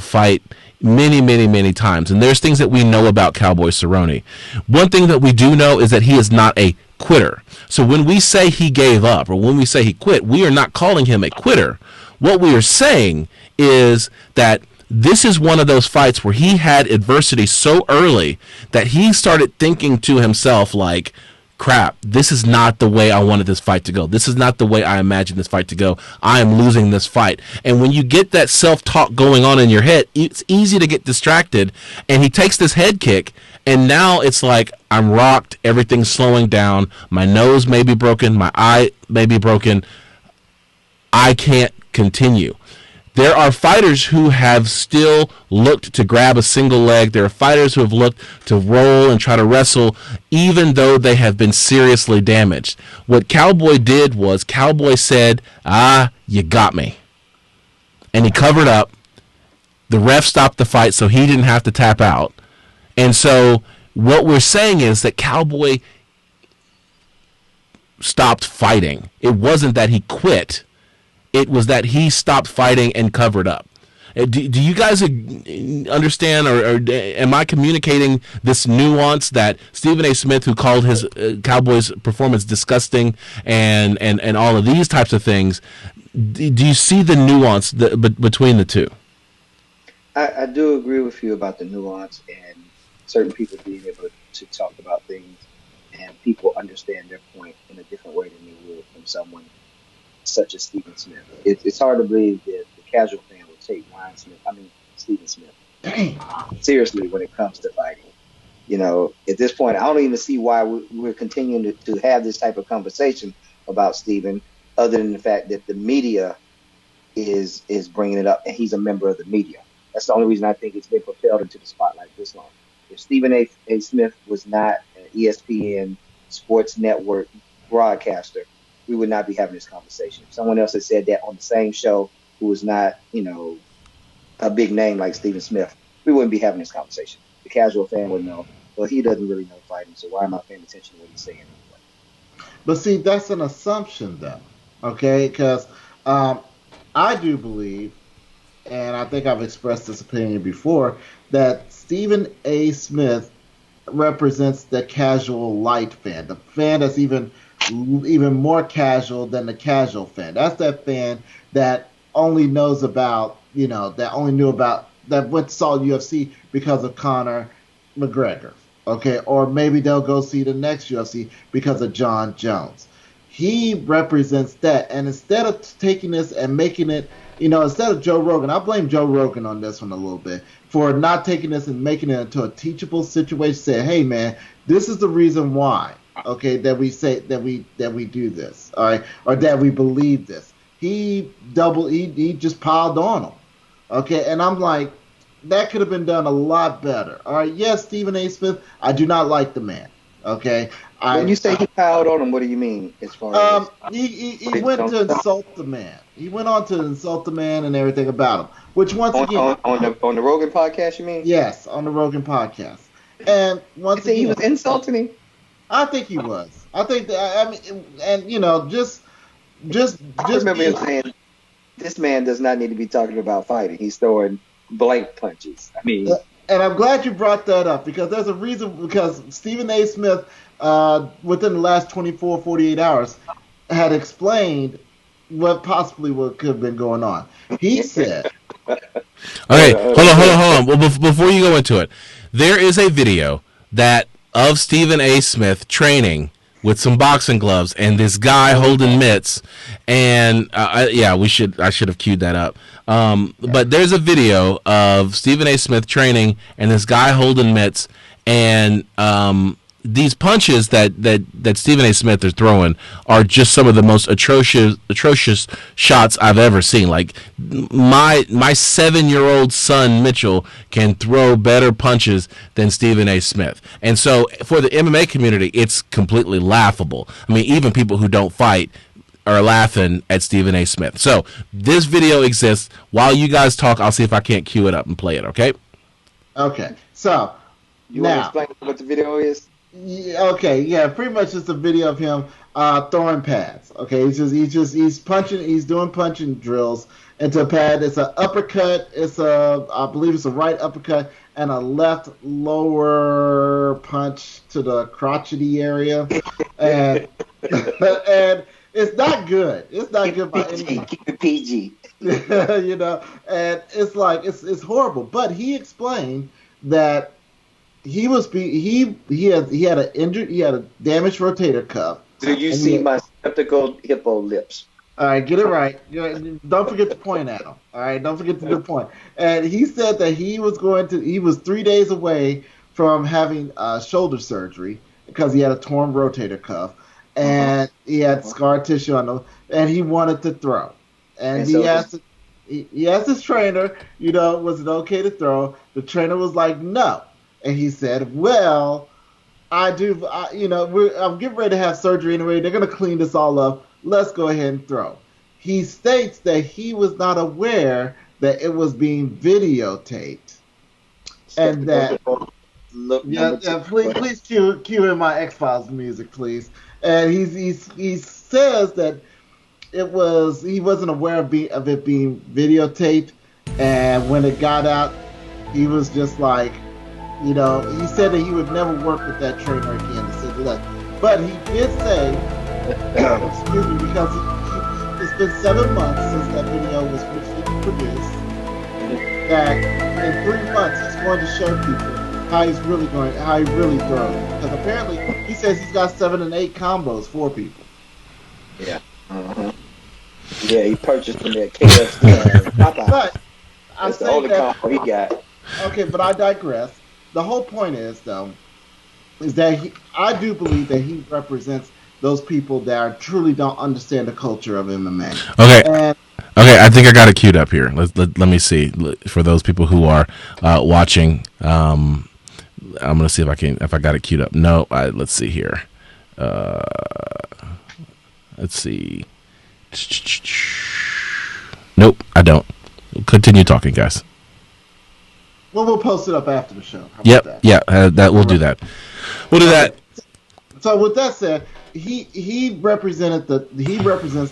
fight many times, and there's things that we know about Cowboy Cerrone. One thing that we do know is that he is not a quitter. So when we say he gave up, or when we say he quit, we are not calling him a quitter. What we are saying is that this is one of those fights where he had adversity so early that he started thinking to himself, like, crap, this is not the way I wanted this fight to go. This is not the way I imagined this fight to go. I am losing this fight. And when you get that self-talk going on in your head, it's easy to get distracted. And he takes this head kick, and now it's like, I'm rocked, everything's slowing down, my nose may be broken, my eye may be broken, I can't continue. There are fighters who have still looked to grab a single leg. There are fighters who have looked to roll and try to wrestle, even though they have been seriously damaged. What Cowboy did was, Cowboy said, you got me. And he covered up. The ref stopped the fight so he didn't have to tap out. And so what we're saying is that Cowboy stopped fighting. It wasn't that he quit. It was that he stopped fighting and covered up. Do you guys understand, or am I communicating this nuance that Stephen A. Smith, who called his Cowboys performance disgusting, and all of these types of things, do you see the nuance between the two? I do agree with you about the nuance and certain people being able to talk about things and people understand their point in a different way than they would from someone such as Stephen Smith. It's hard to believe that the casual fan would take Stephen Smith seriously when it comes to fighting. At this point, I don't even see why we're continuing to have this type of conversation about Stephen, other than the fact that the media is bringing it up, and he's a member of the media. That's the only reason I think it's been propelled into the spotlight this long. If Stephen A. Smith was not an ESPN Sports Network broadcaster, we would not be having this conversation. If someone else had said that on the same show who was not, a big name like Stephen Smith, we wouldn't be having this conversation. The casual fan would know, well, he doesn't really know fighting, so why am I paying attention to what he's saying anyway? But see, that's an assumption, though, okay? Because I do believe, and I think I've expressed this opinion before, that Stephen A. Smith represents the casual light fan, the fan that's even more casual than the casual fan. That's that fan that only knows about, that went to saw UFC because of Conor McGregor, okay? Or maybe they'll go see the next UFC because of Jon Jones. He represents that, and instead of taking this and making it, instead of Joe Rogan, I blame Joe Rogan on this one a little bit for not taking this and making it into a teachable situation. Say, hey man, this is the reason why, okay, that we say that we do this, all right, or that we believe this. He just piled on him, okay, and I'm like, that could have been done a lot better. All right, yes, Stephen A. Smith, I do not like the man, okay. When you say he piled on him, what do you mean? As far as he went to insult the man. He went on to insult the man and everything about him. Which once again on the Rogan podcast, you mean? Yes, on the Rogan podcast. And once again, he was insulting him. I think he was. I think that, I mean, and just I remember him saying, "This man does not need to be talking about fighting. He's throwing blank punches." I mean, and I'm glad you brought that up because there's a reason. Because Stephen A. Smith, within the last 24, 48 hours, had explained what could have been going on. He said, "Okay, hold on. Well, before you go into it, there is a video of Stephen A. Smith training with some boxing gloves and this guy holding mitts, and I should have queued that up. But there's a video of Stephen A. Smith training and this guy holding mitts, and these punches that Stephen A. Smith is throwing are just some of the most atrocious shots I've ever seen. Like my 7-year-old son Mitchell can throw better punches than Stephen A. Smith. And so for the MMA community, it's completely laughable. I mean, even people who don't fight are laughing at Stephen A. Smith. So this video exists. While you guys talk, I'll see if I can't cue it up and play it, okay? Okay. So you want to explain what the video is? Yeah, pretty much it's a video of him throwing pads. Okay, he's punching, he's doing punching drills into a pad. It's an uppercut. I believe it's a right uppercut and a left lower punch to the crotchety area, and and it's not good. It's not good by any means. Keep it PG. And it's like it's horrible. But he explained that he had a damaged rotator cuff. Do you see my skeptical hippo lips? All right, get it right. Don't forget to point at him. All right, don't forget to point. And he said that he was 3 days away from having shoulder surgery because he had a torn rotator cuff and he had scar tissue on him, and he wanted to throw. And he asked his trainer, was it okay to throw? The trainer was like, no. And he said, well, I'm getting ready to have surgery anyway. They're going to clean this all up. Let's go ahead and throw. He states that he was not aware that it was being videotaped. And that, please cue in my X-Files music, please. And he says that he wasn't aware of it being videotaped. And when it got out, he was just like, he said that he would never work with that trainer again. He said that. But he did say, excuse me, because it's been 7 months since that video was originally produced, that in 3 months he's going to show people how he really throws. Because apparently he says he's got 7 and 8 combos for people. Yeah. Yeah, he purchased them at KFC and Popeye. But that's the only combo he got. Okay, but I digress. The whole point is, though, is that I do believe that he represents those people that truly don't understand the culture of MMA. Okay. Okay, I think I got it queued up here. Let me see. For those people who are watching, I'm gonna see if I got it queued up. No, let's see here. Let's see. Nope, I don't. Continue talking, guys. Well, we'll post it up after the show. Yep, we'll do that. We'll do that. So with that said, he represents,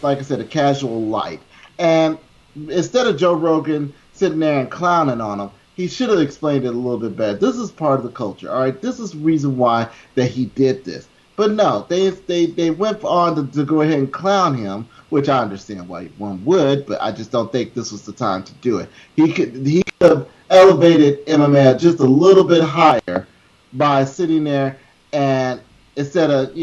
like I said, a casual light. And instead of Joe Rogan sitting there and clowning on him, he should have explained it a little bit better. This is part of the culture, all right? This is the reason why that he did this. But no, they went on to go ahead and clown him, which I understand why one would, but I just don't think this was the time to do it. He could have elevated MMA just a little bit higher by sitting there and instead of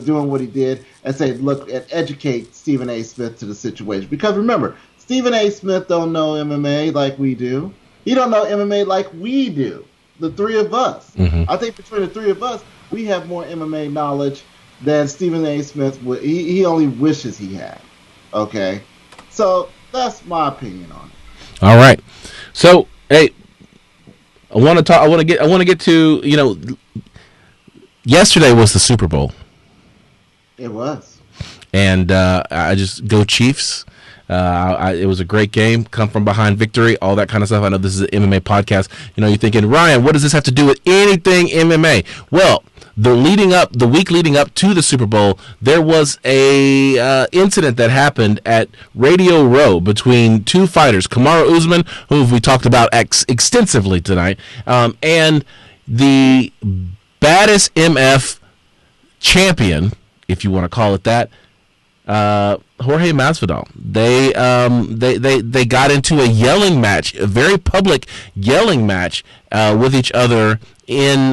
doing what he did and say, look, and educate Stephen A. Smith to the situation. Because remember, Stephen A. Smith don't know MMA like we do. He don't know MMA like we do, the three of us. Mm-hmm. I think between the three of us, we have more MMA knowledge than Stephen A. Smith would. He only wishes he had. Okay? So that's my opinion on it. All right. So, hey, I want to get to, yesterday was the Super Bowl. It was. And I just go Chiefs. It was a great game, come from behind victory, all that kind of stuff. I know this is an MMA podcast. You're thinking, Ryan, what does this have to do with anything MMA? Well, the week leading up to the Super Bowl, there was a incident that happened at Radio Row between two fighters, Kamaru Usman, who we talked about extensively tonight, and the baddest MF champion, if you want to call it that, Jorge Masvidal. They got into a yelling match, a very public yelling match with each other in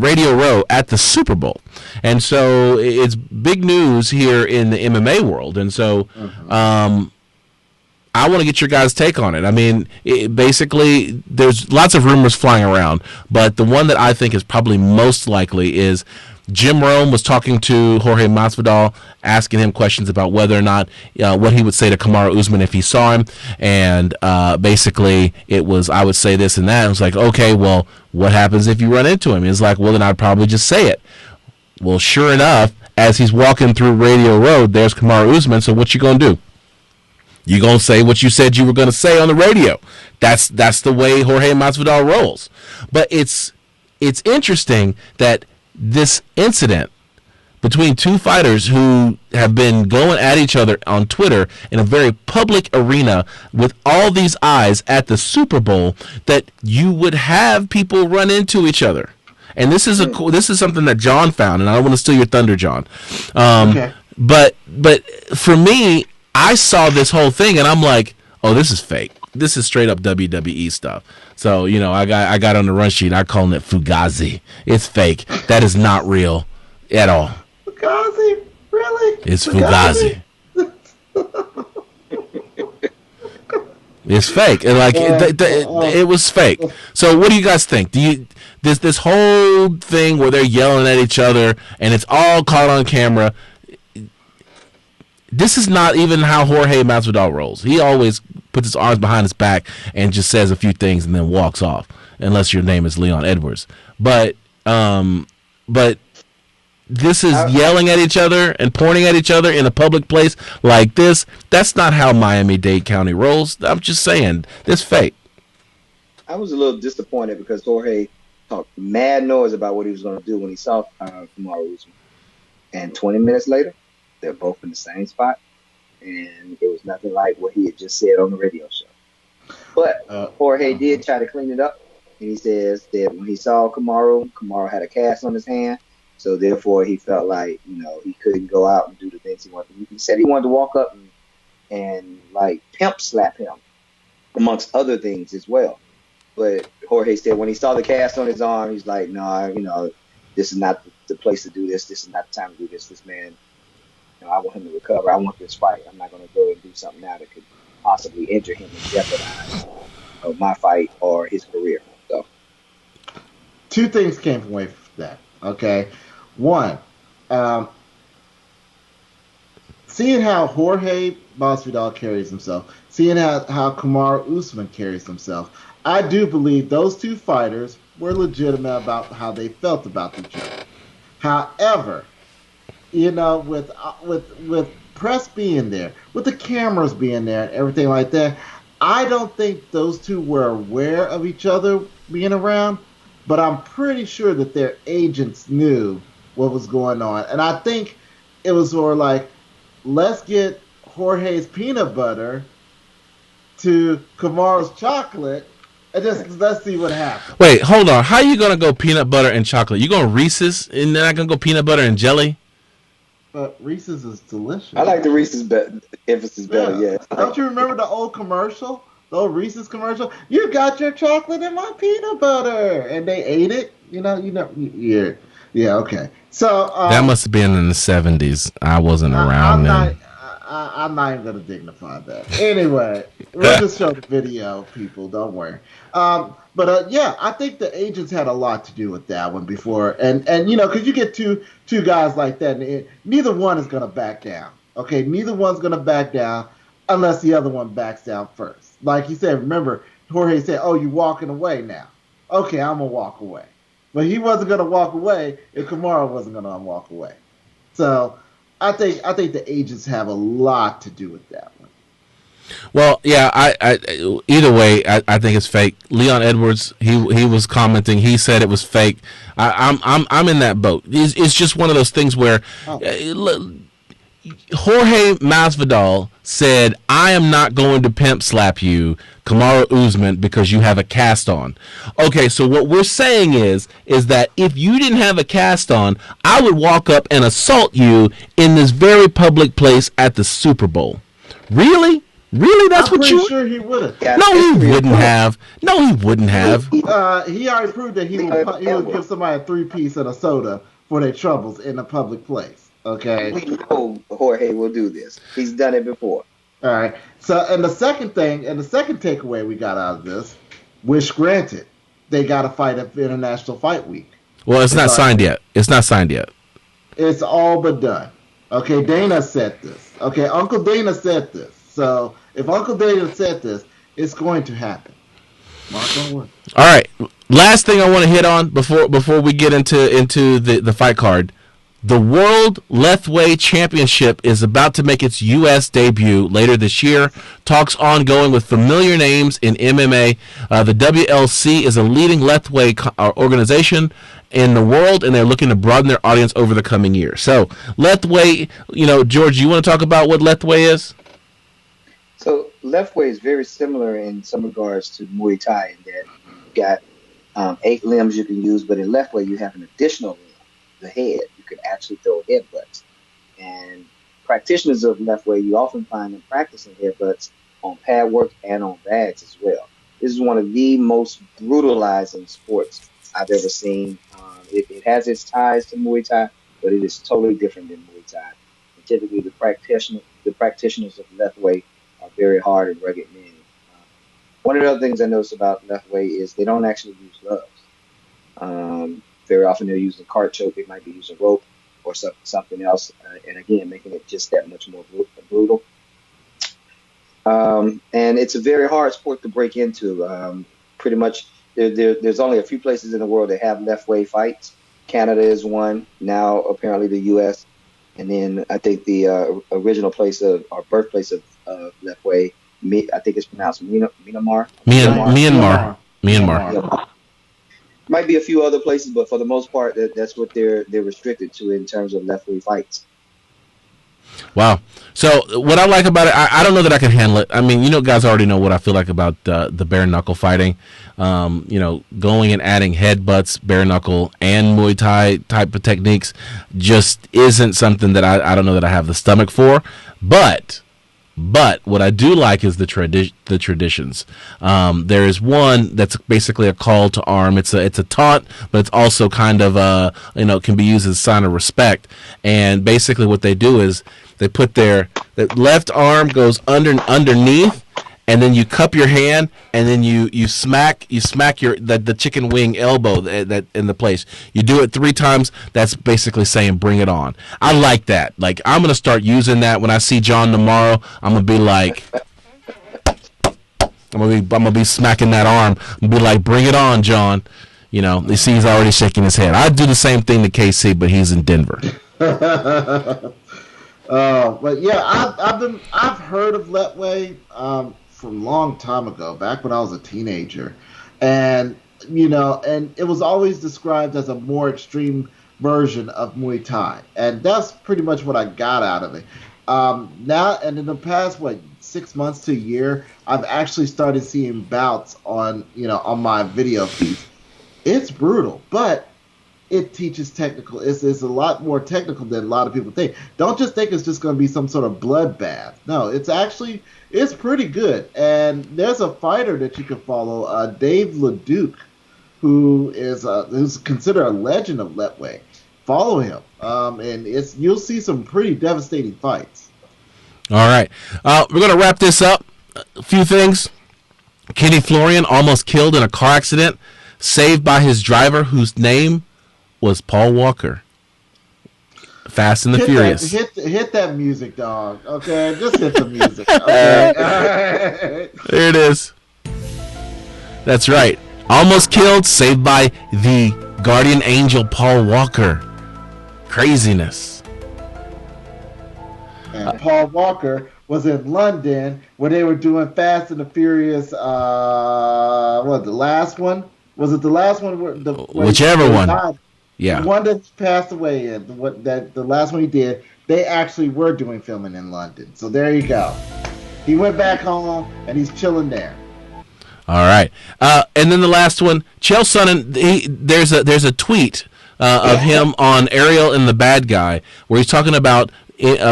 Radio Row at the Super Bowl, and so it's big news here in the MMA world. And so I want to get your guys' take on it. I mean, basically, there's lots of rumors flying around, but the one that I think is probably most likely is Jim Rome was talking to Jorge Masvidal, asking him questions about whether or not what he would say to Kamaru Usman if he saw him, and basically it was, I would say this and that. It was like, okay, well, what happens if you run into him? It's like, well, then I'd probably just say it. Well, sure enough, as he's walking through Radio Road, there's Kamaru Usman. So what you gonna do? You gonna say what you said you were gonna say on the radio? That's the way Jorge Masvidal rolls. But it's interesting that this incident between two fighters who have been going at each other on Twitter in a very public arena with all these eyes at the Super Bowl, that you would have people run into each other. And this is something that John found, and I don't want to steal your thunder, John. Okay. But for me, I saw this whole thing and I'm like, oh, this is fake. This is straight up WWE stuff. So, I got on the run sheet. I call it Fugazi. It's fake. That is not real at all. Fugazi? Really? It's Fugazi. It's fake. And it was fake. So what do you guys think? This whole thing where they're yelling at each other and it's all caught on camera, this is not even how Jorge Masvidal rolls. He always puts his arms behind his back and just says a few things and then walks off, unless your name is Leon Edwards. But this is yelling at each other and pointing at each other in a public place like this. That's not how Miami-Dade County rolls. I'm just saying, this fake. I was a little disappointed because Jorge talked mad noise about what he was going to do when he saw Kamaru Usman. And 20 minutes later, they're both in the same spot. And it was nothing like what he had just said on the radio show. But Jorge Uh-huh. did try to clean it up, and he says that when he saw Kamaru had a cast on his hand, so therefore he felt like he couldn't go out and do the things he wanted to do. He said he wanted to walk up and like pimp slap him, amongst other things as well. But Jorge said when he saw the cast on his arm, he's like, "Nah, this is not the place to do this. This is not the time to do this. This man, I want him to recover. I want this fight. I'm not going to go and do something now that could possibly injure him and jeopardize my fight or his career." So Two things came away from that. Okay, one, um, seeing how Jorge Masvidal carries himself, seeing how Kamaru Usman carries himself, I do believe those two fighters were legitimate about how they felt about each other. However, with press being there, with the cameras being there, and everything like that, I don't think those two were aware of each other being around. But I'm pretty sure that their agents knew what was going on, and I think it was more like, let's get Jorge's peanut butter to Kamaru's chocolate, and just let's see what happens. Wait, hold on. How you gonna go peanut butter and chocolate? You going Reese's and then I gonna go peanut butter and jelly? But Reese's is delicious. I like the Reese's emphasis better. Yeah. Don't you remember the old commercial? The old Reese's commercial? You got your chocolate in my peanut butter, and they ate it. Yeah, yeah. Okay. So That must have been in the 70s. I wasn't around then. I'm not even gonna dignify that. Anyway, we'll just show the video, people. Don't worry. Yeah, I think the agents had a lot to do with that one before, and because you get two guys like that, and neither one is gonna back down. Okay, neither one's gonna back down unless the other one backs down first. Like he said, remember Jorge said, "Oh, you walking away now?" Okay, I'm gonna walk away, but he wasn't gonna walk away if Kamaru wasn't gonna walk away. So I think the agents have a lot to do with that one. Well, yeah. I either way, I think it's fake. Leon Edwards, he was commenting. He said it was fake. I'm in that boat. It's just one of those things where Jorge Masvidal said, "I am not going to pimp slap you, Kamaru Usman, because you have a cast on." Okay, so what we're saying is that if you didn't have a cast on, I would walk up and assault you in this very public place at the Super Bowl. Really? Really? That's I'm what pretty you? sure he would have. Yeah, No, he wouldn't have. No, he wouldn't have. He already proved that he would give somebody a 3-piece and a soda for their troubles in a public place. Okay. we know Jorge will do this. He's done it before. All right. So, and the second takeaway we got out of this, wish granted, they got to fight at International Fight Week. Well, it's not signed yet. It's not signed yet. It's all but done. Okay, Dana said this. Okay, Uncle Dana said this. So, if Uncle Dana said this, it's going to happen. Mark my word. All right. Last thing I want to hit on before we get into the fight card. The World Lethway Championship is about to make its U.S. debut later this year. Talks ongoing with familiar names in MMA. The WLC is a leading Lethway organization in the world, and they're looking to broaden their audience over the coming year. So, Lethway, George, you want to talk about what Lethway is? So Lethway is very similar in some regards to Muay Thai in that you got 8 limbs you can use, but in Lethway you have an additional limb, the head. You can actually throw headbutts. And practitioners of Lethway, you often find them practicing headbutts on pad work and on bags as well. This is one of the most brutalizing sports I've ever seen. It has its ties to Muay Thai, but it is totally different than Muay Thai. And typically, the practitioners of Lethway are very hard and rugged men. One of the other things I noticed about Lethway is they don't actually use gloves. Very often they're using cart choke. They might be using rope or something else, and again, making it just that much more brutal. And it's a very hard sport to break into. Pretty much, there's only a few places in the world that have Lethway fights. Canada is one. Now, apparently, the U.S. And then I think the original birthplace of Lethway, I think it's pronounced Myanmar. Myanmar. Might be a few other places, but for the most part, that's what they're restricted to in terms of Lethway fights. Wow. So what I like about it, I don't know that I can handle it. I mean, guys already know what I feel like about the bare knuckle fighting. Going and adding headbutts, bare knuckle, and Muay Thai type of techniques just isn't something that I don't know that I have the stomach for. But what I do like is the traditions. There is one that's basically a call to arm. It's a taunt, but it's also kind of can be used as a sign of respect. And basically, what they do is they put the left arm goes underneath, and then you cup your hand, and then you smack the chicken wing elbow that in the place. You do it 3 times. That's basically saying bring it on. I like that. Like, I'm gonna start using that when I see Jon tomorrow. I'm gonna be like, I'm gonna be smacking that arm. I'm gonna be like, bring it on, Jon. You see he's already shaking his head. I'd do the same thing to KC, but he's in Denver. But yeah, I've heard of Letway from a long time ago, back when I was a teenager, and and it was always described as a more extreme version of Muay Thai, and that's pretty much what I got out of it. Now, and in the past 6 months to a year, I've actually started seeing bouts on my video feeds. It's brutal, but it teaches technical. It's a lot more technical than a lot of people think. Don't just think it's just going to be some sort of bloodbath. No, it's pretty good. And there's a fighter that you can follow, Dave LeDuc, who's considered a legend of Letway. Follow him, and you'll see some pretty devastating fights. All right, we're going to wrap this up. A few things. Kenny Florian almost killed in a car accident, saved by his driver, whose name was Paul Walker. Fast and the Furious. Hit that music, dog. Okay, just hit the music. Okay. There it is. That's right. Almost killed, saved by the guardian angel Paul Walker. Craziness. And Paul Walker was in London where they were doing Fast and the Furious. The last one? Was it the last one? Whichever one. Died? Yeah. The one that passed away, the last one he did, they actually were doing filming in London. So there you go. He went back home and he's chilling there. All right. And then the last one, Chael Sonnen, there's a tweet of him on Ariel and the Bad Guy where he's talking about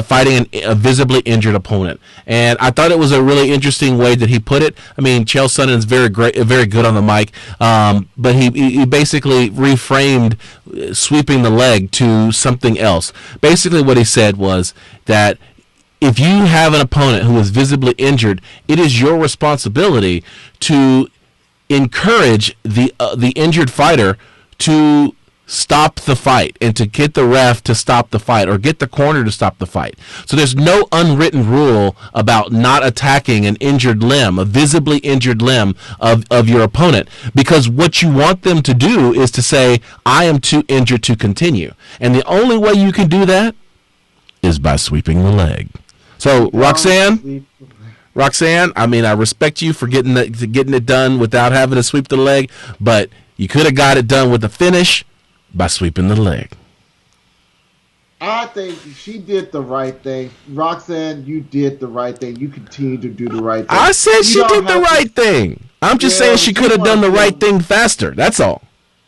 fighting a visibly injured opponent, and I thought it was a really interesting way that he put it. I mean, Chael Sonnen's very good on the mic, but he basically reframed sweeping the leg to something else. Basically, what he said was that if you have an opponent who is visibly injured, it is your responsibility to encourage the injured fighter to stop the fight and to get the ref to stop the fight or get the corner to stop the fight. So there's no unwritten rule about not attacking an injured limb, a visibly injured limb of your opponent, because what you want them to do is to say, I am too injured to continue. And the only way you can do that is by sweeping the leg. So Roxanne, I mean, I respect you for getting it done without having to sweep the leg, but you could have got it done with the finish by sweeping the leg. I think she did the right thing. Roxanne, you did the right thing. You continue to do the right thing. I said she did the right thing. I'm just saying she could have done the right thing faster. That's all.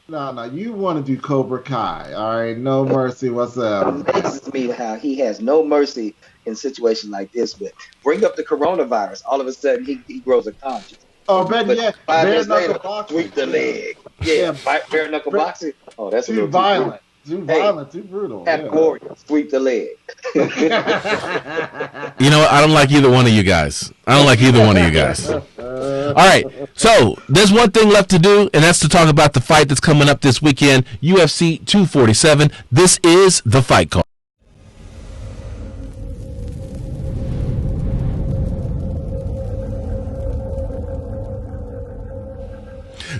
No, you want to do Cobra Kai. All right, no mercy whatsoever. It amazes me how he has no mercy in situations like this. But bring up the coronavirus, all of a sudden he grows a conscience. Oh, but yeah, 5 minutes later, sweep the leg. Yeah, bare knuckle boxing. Oh, that's too violent. Too violent, too brutal. Happy warrior, sweep the leg. You know what? I don't like either one of you guys. All right, so there's one thing left to do, and that's to talk about the fight that's coming up this weekend, UFC 247. This is the fight card.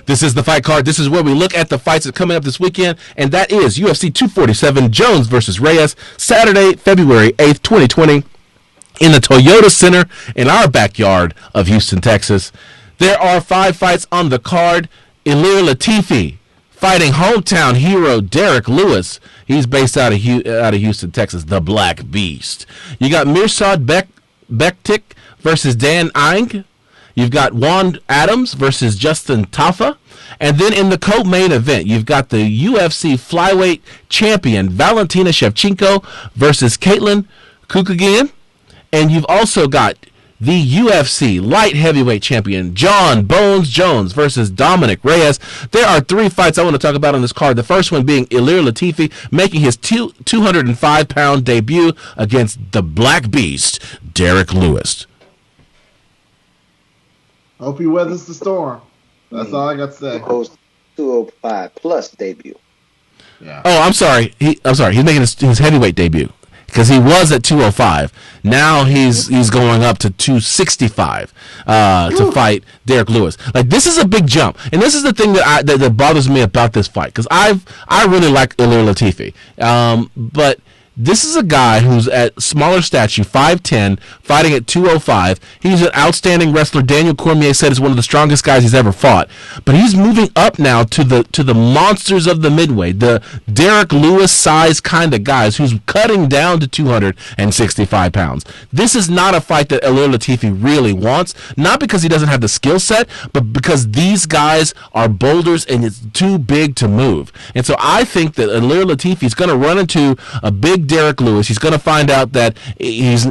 This is the fight card. This is where we look at the fights that are coming up this weekend, and that is UFC 247, Jones versus Reyes, Saturday, February 8th, 2020, in the Toyota Center in our backyard of Houston, Texas. There are 5 fights on the card. Ilir Latifi fighting hometown hero Derek Lewis. He's based out of Houston, Texas, the Black Beast. You got Mirsad Bektik versus Dan Ing. You've got Juan Adams versus Justin Tafa. And then in the co-main event, you've got the UFC flyweight champion Valentina Shevchenko versus Katlyn Chookagian. And you've also got the UFC light heavyweight champion Jon Jones versus Dominick Reyes. There are 3 fights I want to talk about on this card. The first one being Ilir Latifi making his 205-pound debut against the Black Beast, Derek Lewis. Hope he weathers the storm. That's all I got to say. 205 plus debut. Yeah. Oh, I'm sorry. He's making his heavyweight debut. Because he was at 205. Now he's going up to 265 to fight Derek Lewis. Like, this is a big jump, and this is the thing that bothers me about this fight. Because I really like Ilir Latifi, but this is a guy who's at smaller stature, 5'10", fighting at 205. He's an outstanding wrestler. Daniel Cormier said he's one of the strongest guys he's ever fought. But he's moving up now to the monsters of the midway, the Derek Lewis size kind of guys who's cutting down to 265 pounds. This is not a fight that Ilir Latifi really wants, not because he doesn't have the skill set, but because these guys are boulders and it's too big to move. And so I think that Ilir Latifi is going to run into a big Derek Lewis. He's going to find out that he's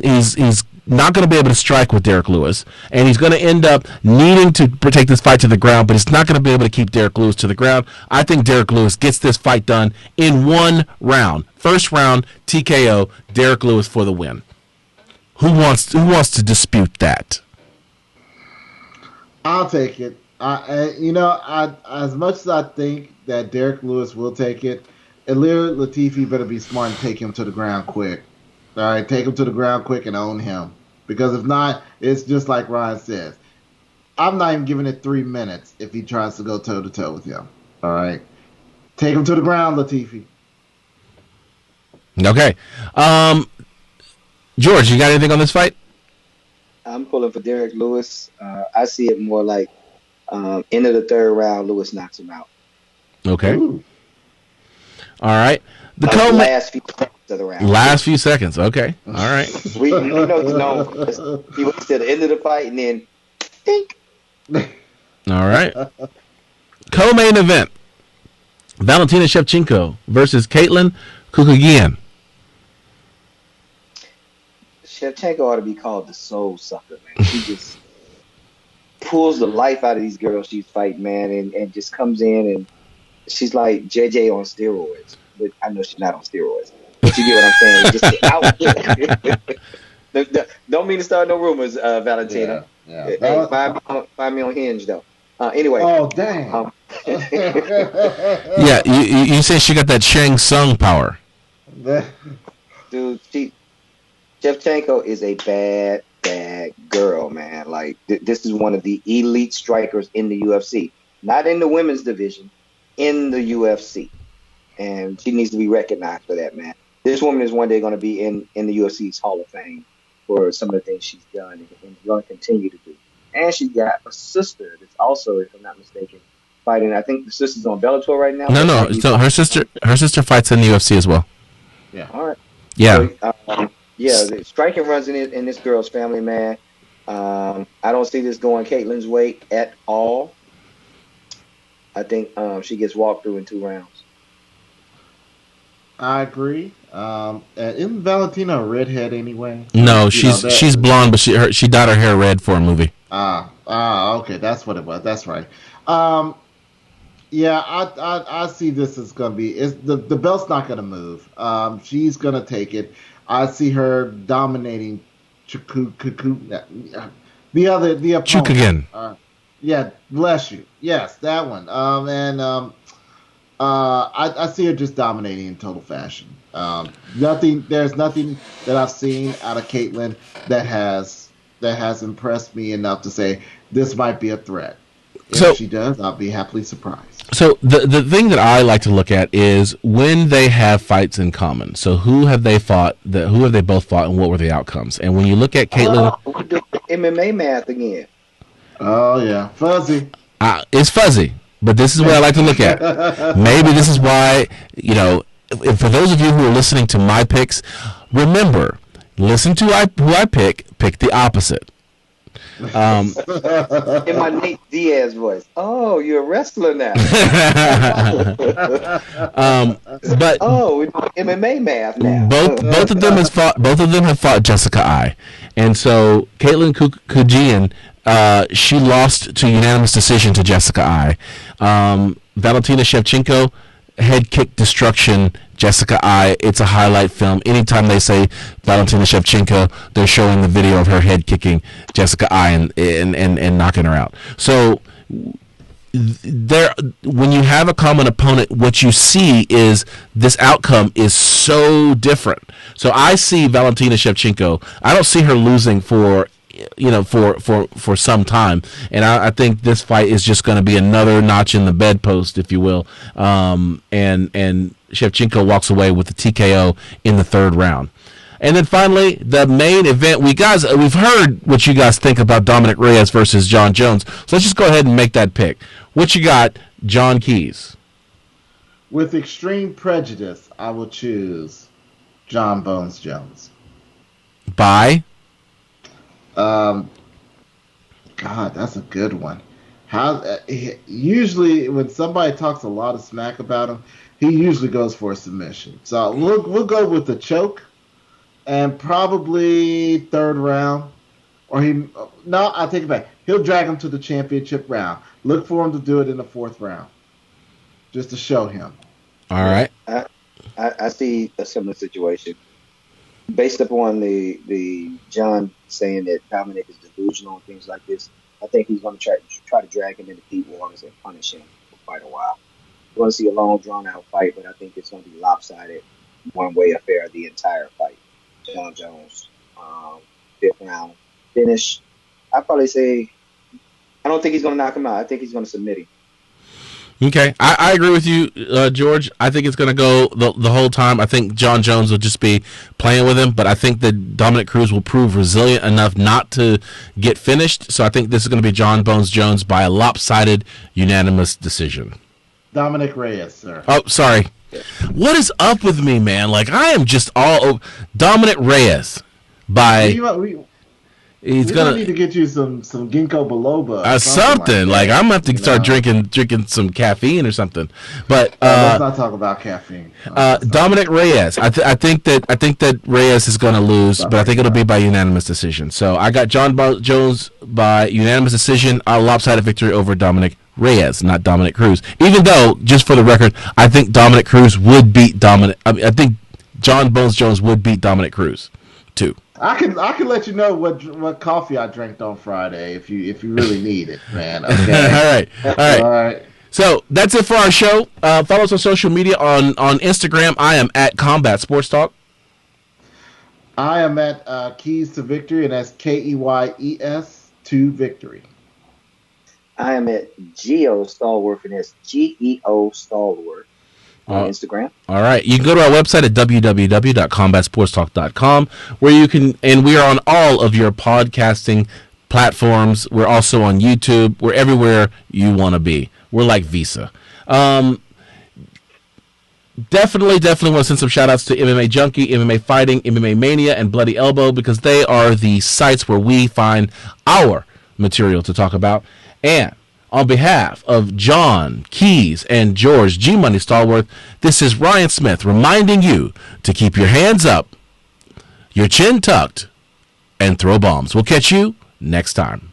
not going to be able to strike with Derek Lewis, and he's going to end up needing to take this fight to the ground, but he's not going to be able to keep Derek Lewis to the ground. I think Derek Lewis gets this fight done in 1 round. First round, TKO, Derek Lewis for the win. Who wants to dispute that? I'll take it. As much as I think that Derek Lewis will take it, Ilir Latifi better be smart and take him to the ground quick. All right, take him to the ground quick and own him. Because if not, it's just like Ryan says. I'm not even giving it 3 minutes if he tries to go toe-to-toe with him. All right? Take him to the ground, Latifi. Okay. George, you got anything on this fight? I'm pulling for Derek Lewis. I see it more like end of the 3rd round, Lewis knocks him out. Okay. Ooh. All right. The last few seconds of the round. Last few seconds. Okay. All right. He went to the end of the fight and then think. All right. Co-main event. Valentina Shevchenko versus Katlyn Chookagian. Shevchenko ought to be called the soul sucker, man. She just pulls the life out of these girls she's fighting, man, and just comes in and she's like JJ on steroids. But I know she's not on steroids. But you get what I'm saying? Just don't mean to start no rumors, Valentina. Yeah. Hey, find me on Hinge, though. Anyway. Oh, dang. Yeah, you say she got that Shang Tsung power. Dude, Shevchenko is a bad girl, man. Like, this is one of the elite strikers in the UFC. Not in the women's division, in the UFC. And she needs to be recognized for that, man. This woman is one day going to be in the UFC's Hall of Fame for some of the things she's done and going to continue to do. And she's got a sister that's also, if I'm not mistaken, fighting. I think the sister's on Bellator right now. No. So her sister fights in the UFC as well. Yeah. All right. Yeah. So, the striking runs in this girl's family, man. I don't see this going Katlyn's way at all. I think she gets walked through in 2 rounds. I agree. Isn't Valentina a redhead anyway? No, she's blonde, but she dyed her hair red for a movie. Okay, that's what it was. That's right. Yeah, I see this as gonna be. The belt's not gonna move. She's gonna take it. I see her dominating the opponent. Chookagian. Yeah, bless you. Yes, that one. I see her just dominating in total fashion. There's nothing that I've seen out of Katlyn that has impressed me enough to say this might be a threat. If she does, I'll be happily surprised. So the thing that I like to look at is when they have fights in common. So who have they fought? Who have they both fought, and what were the outcomes? And when you look at Katlyn, we do MMA math again. Oh yeah, fuzzy. It's fuzzy. But this is what I like to look at. Maybe this is why, if for those of you who are listening to my picks, remember, listen to who I pick the opposite. In my Nate Diaz voice. Oh, you're a wrestler now. But we know MMA math now. Both of them have fought Jessica Ai, and so Katlyn Chookagian, she lost to unanimous decision to Jessica Ai. Valentina Shevchenko, head kick destruction. Jessica Ai, it's a highlight film. Anytime they say Valentina Shevchenko, they're showing the video of her head kicking Jessica Ai and knocking her out. So when you have a common opponent, what you see is this outcome is so different. So I see Valentina Shevchenko. I don't see her losing for some time, and I think this fight is just going to be another notch in the bedpost, if you will. And Shevchenko walks away with the TKO in the third round. And then finally, the main event. We've heard what you guys think about Dominick Reyes versus Jon Jones. So let's just go ahead and make that pick. What you got, John Keys? With extreme prejudice, I will choose Jon Bones Jones. By? God, that's a good one. Usually when somebody talks a lot of smack about him, he usually goes for a submission. So we'll go with the choke, and probably third round. I take it back. He'll drag him to the championship round. Look for him to do it in the fourth round, just to show him. All right. I see a similar situation. Based upon the John saying that Dominick is delusional and things like this, I think he's going to try to drag him into deep waters and punish him for quite a while. We're going to see a long, drawn-out fight, but I think it's going to be lopsided, one-way affair the entire fight. Jon Jones, fifth round finish. I'd probably say I don't think he's going to knock him out. I think he's going to submit him. Okay, I agree with you, George. I think it's going to go the whole time. I think Jon Jones will just be playing with him, but I think that Dominick Cruz will prove resilient enough not to get finished. So I think this is going to be Jon Bones Jones by a lopsided, unanimous decision. Dominick Reyes, sir. Oh, sorry. What is up with me, man? Like, I am just all over. Dominick Reyes by... We need to get you some ginkgo biloba. Something like I'm gonna have to start drinking some caffeine or something. But let's not talk about caffeine. Dominick Reyes, I think that Reyes is gonna lose, but I think it'll be by unanimous decision. So I got Jon Jones by unanimous decision, a lopsided victory over Dominick Reyes, not Dominick Cruz. Even though, just for the record, I think Dominick Cruz would beat Dominick. I think Jon Bones Jones would beat Dominick Cruz too. I can let you know what coffee I drank on Friday if you really need it, man. Okay. All right. So that's it for our show. Follow us on social media on Instagram. I am at Combat Sports Talk. I am at Keys to Victory, and that's KEYES to Victory. I am at Geo Stalwart, and that's GEO Stalwart. On Instagram. All right. You can go to our website at www.combatsportstalk.com where you can, and we are on all of your podcasting platforms. We're also on YouTube. We're everywhere you want to be. We're like Visa. Definitely want to send some shout outs to MMA Junkie, MMA Fighting, MMA Mania, and Bloody Elbow because they are the sites where we find our material to talk about. And on behalf of John, Keys, and George G. Money Stallworth, this is Ryan Smith reminding you to keep your hands up, your chin tucked, and throw bombs. We'll catch you next time.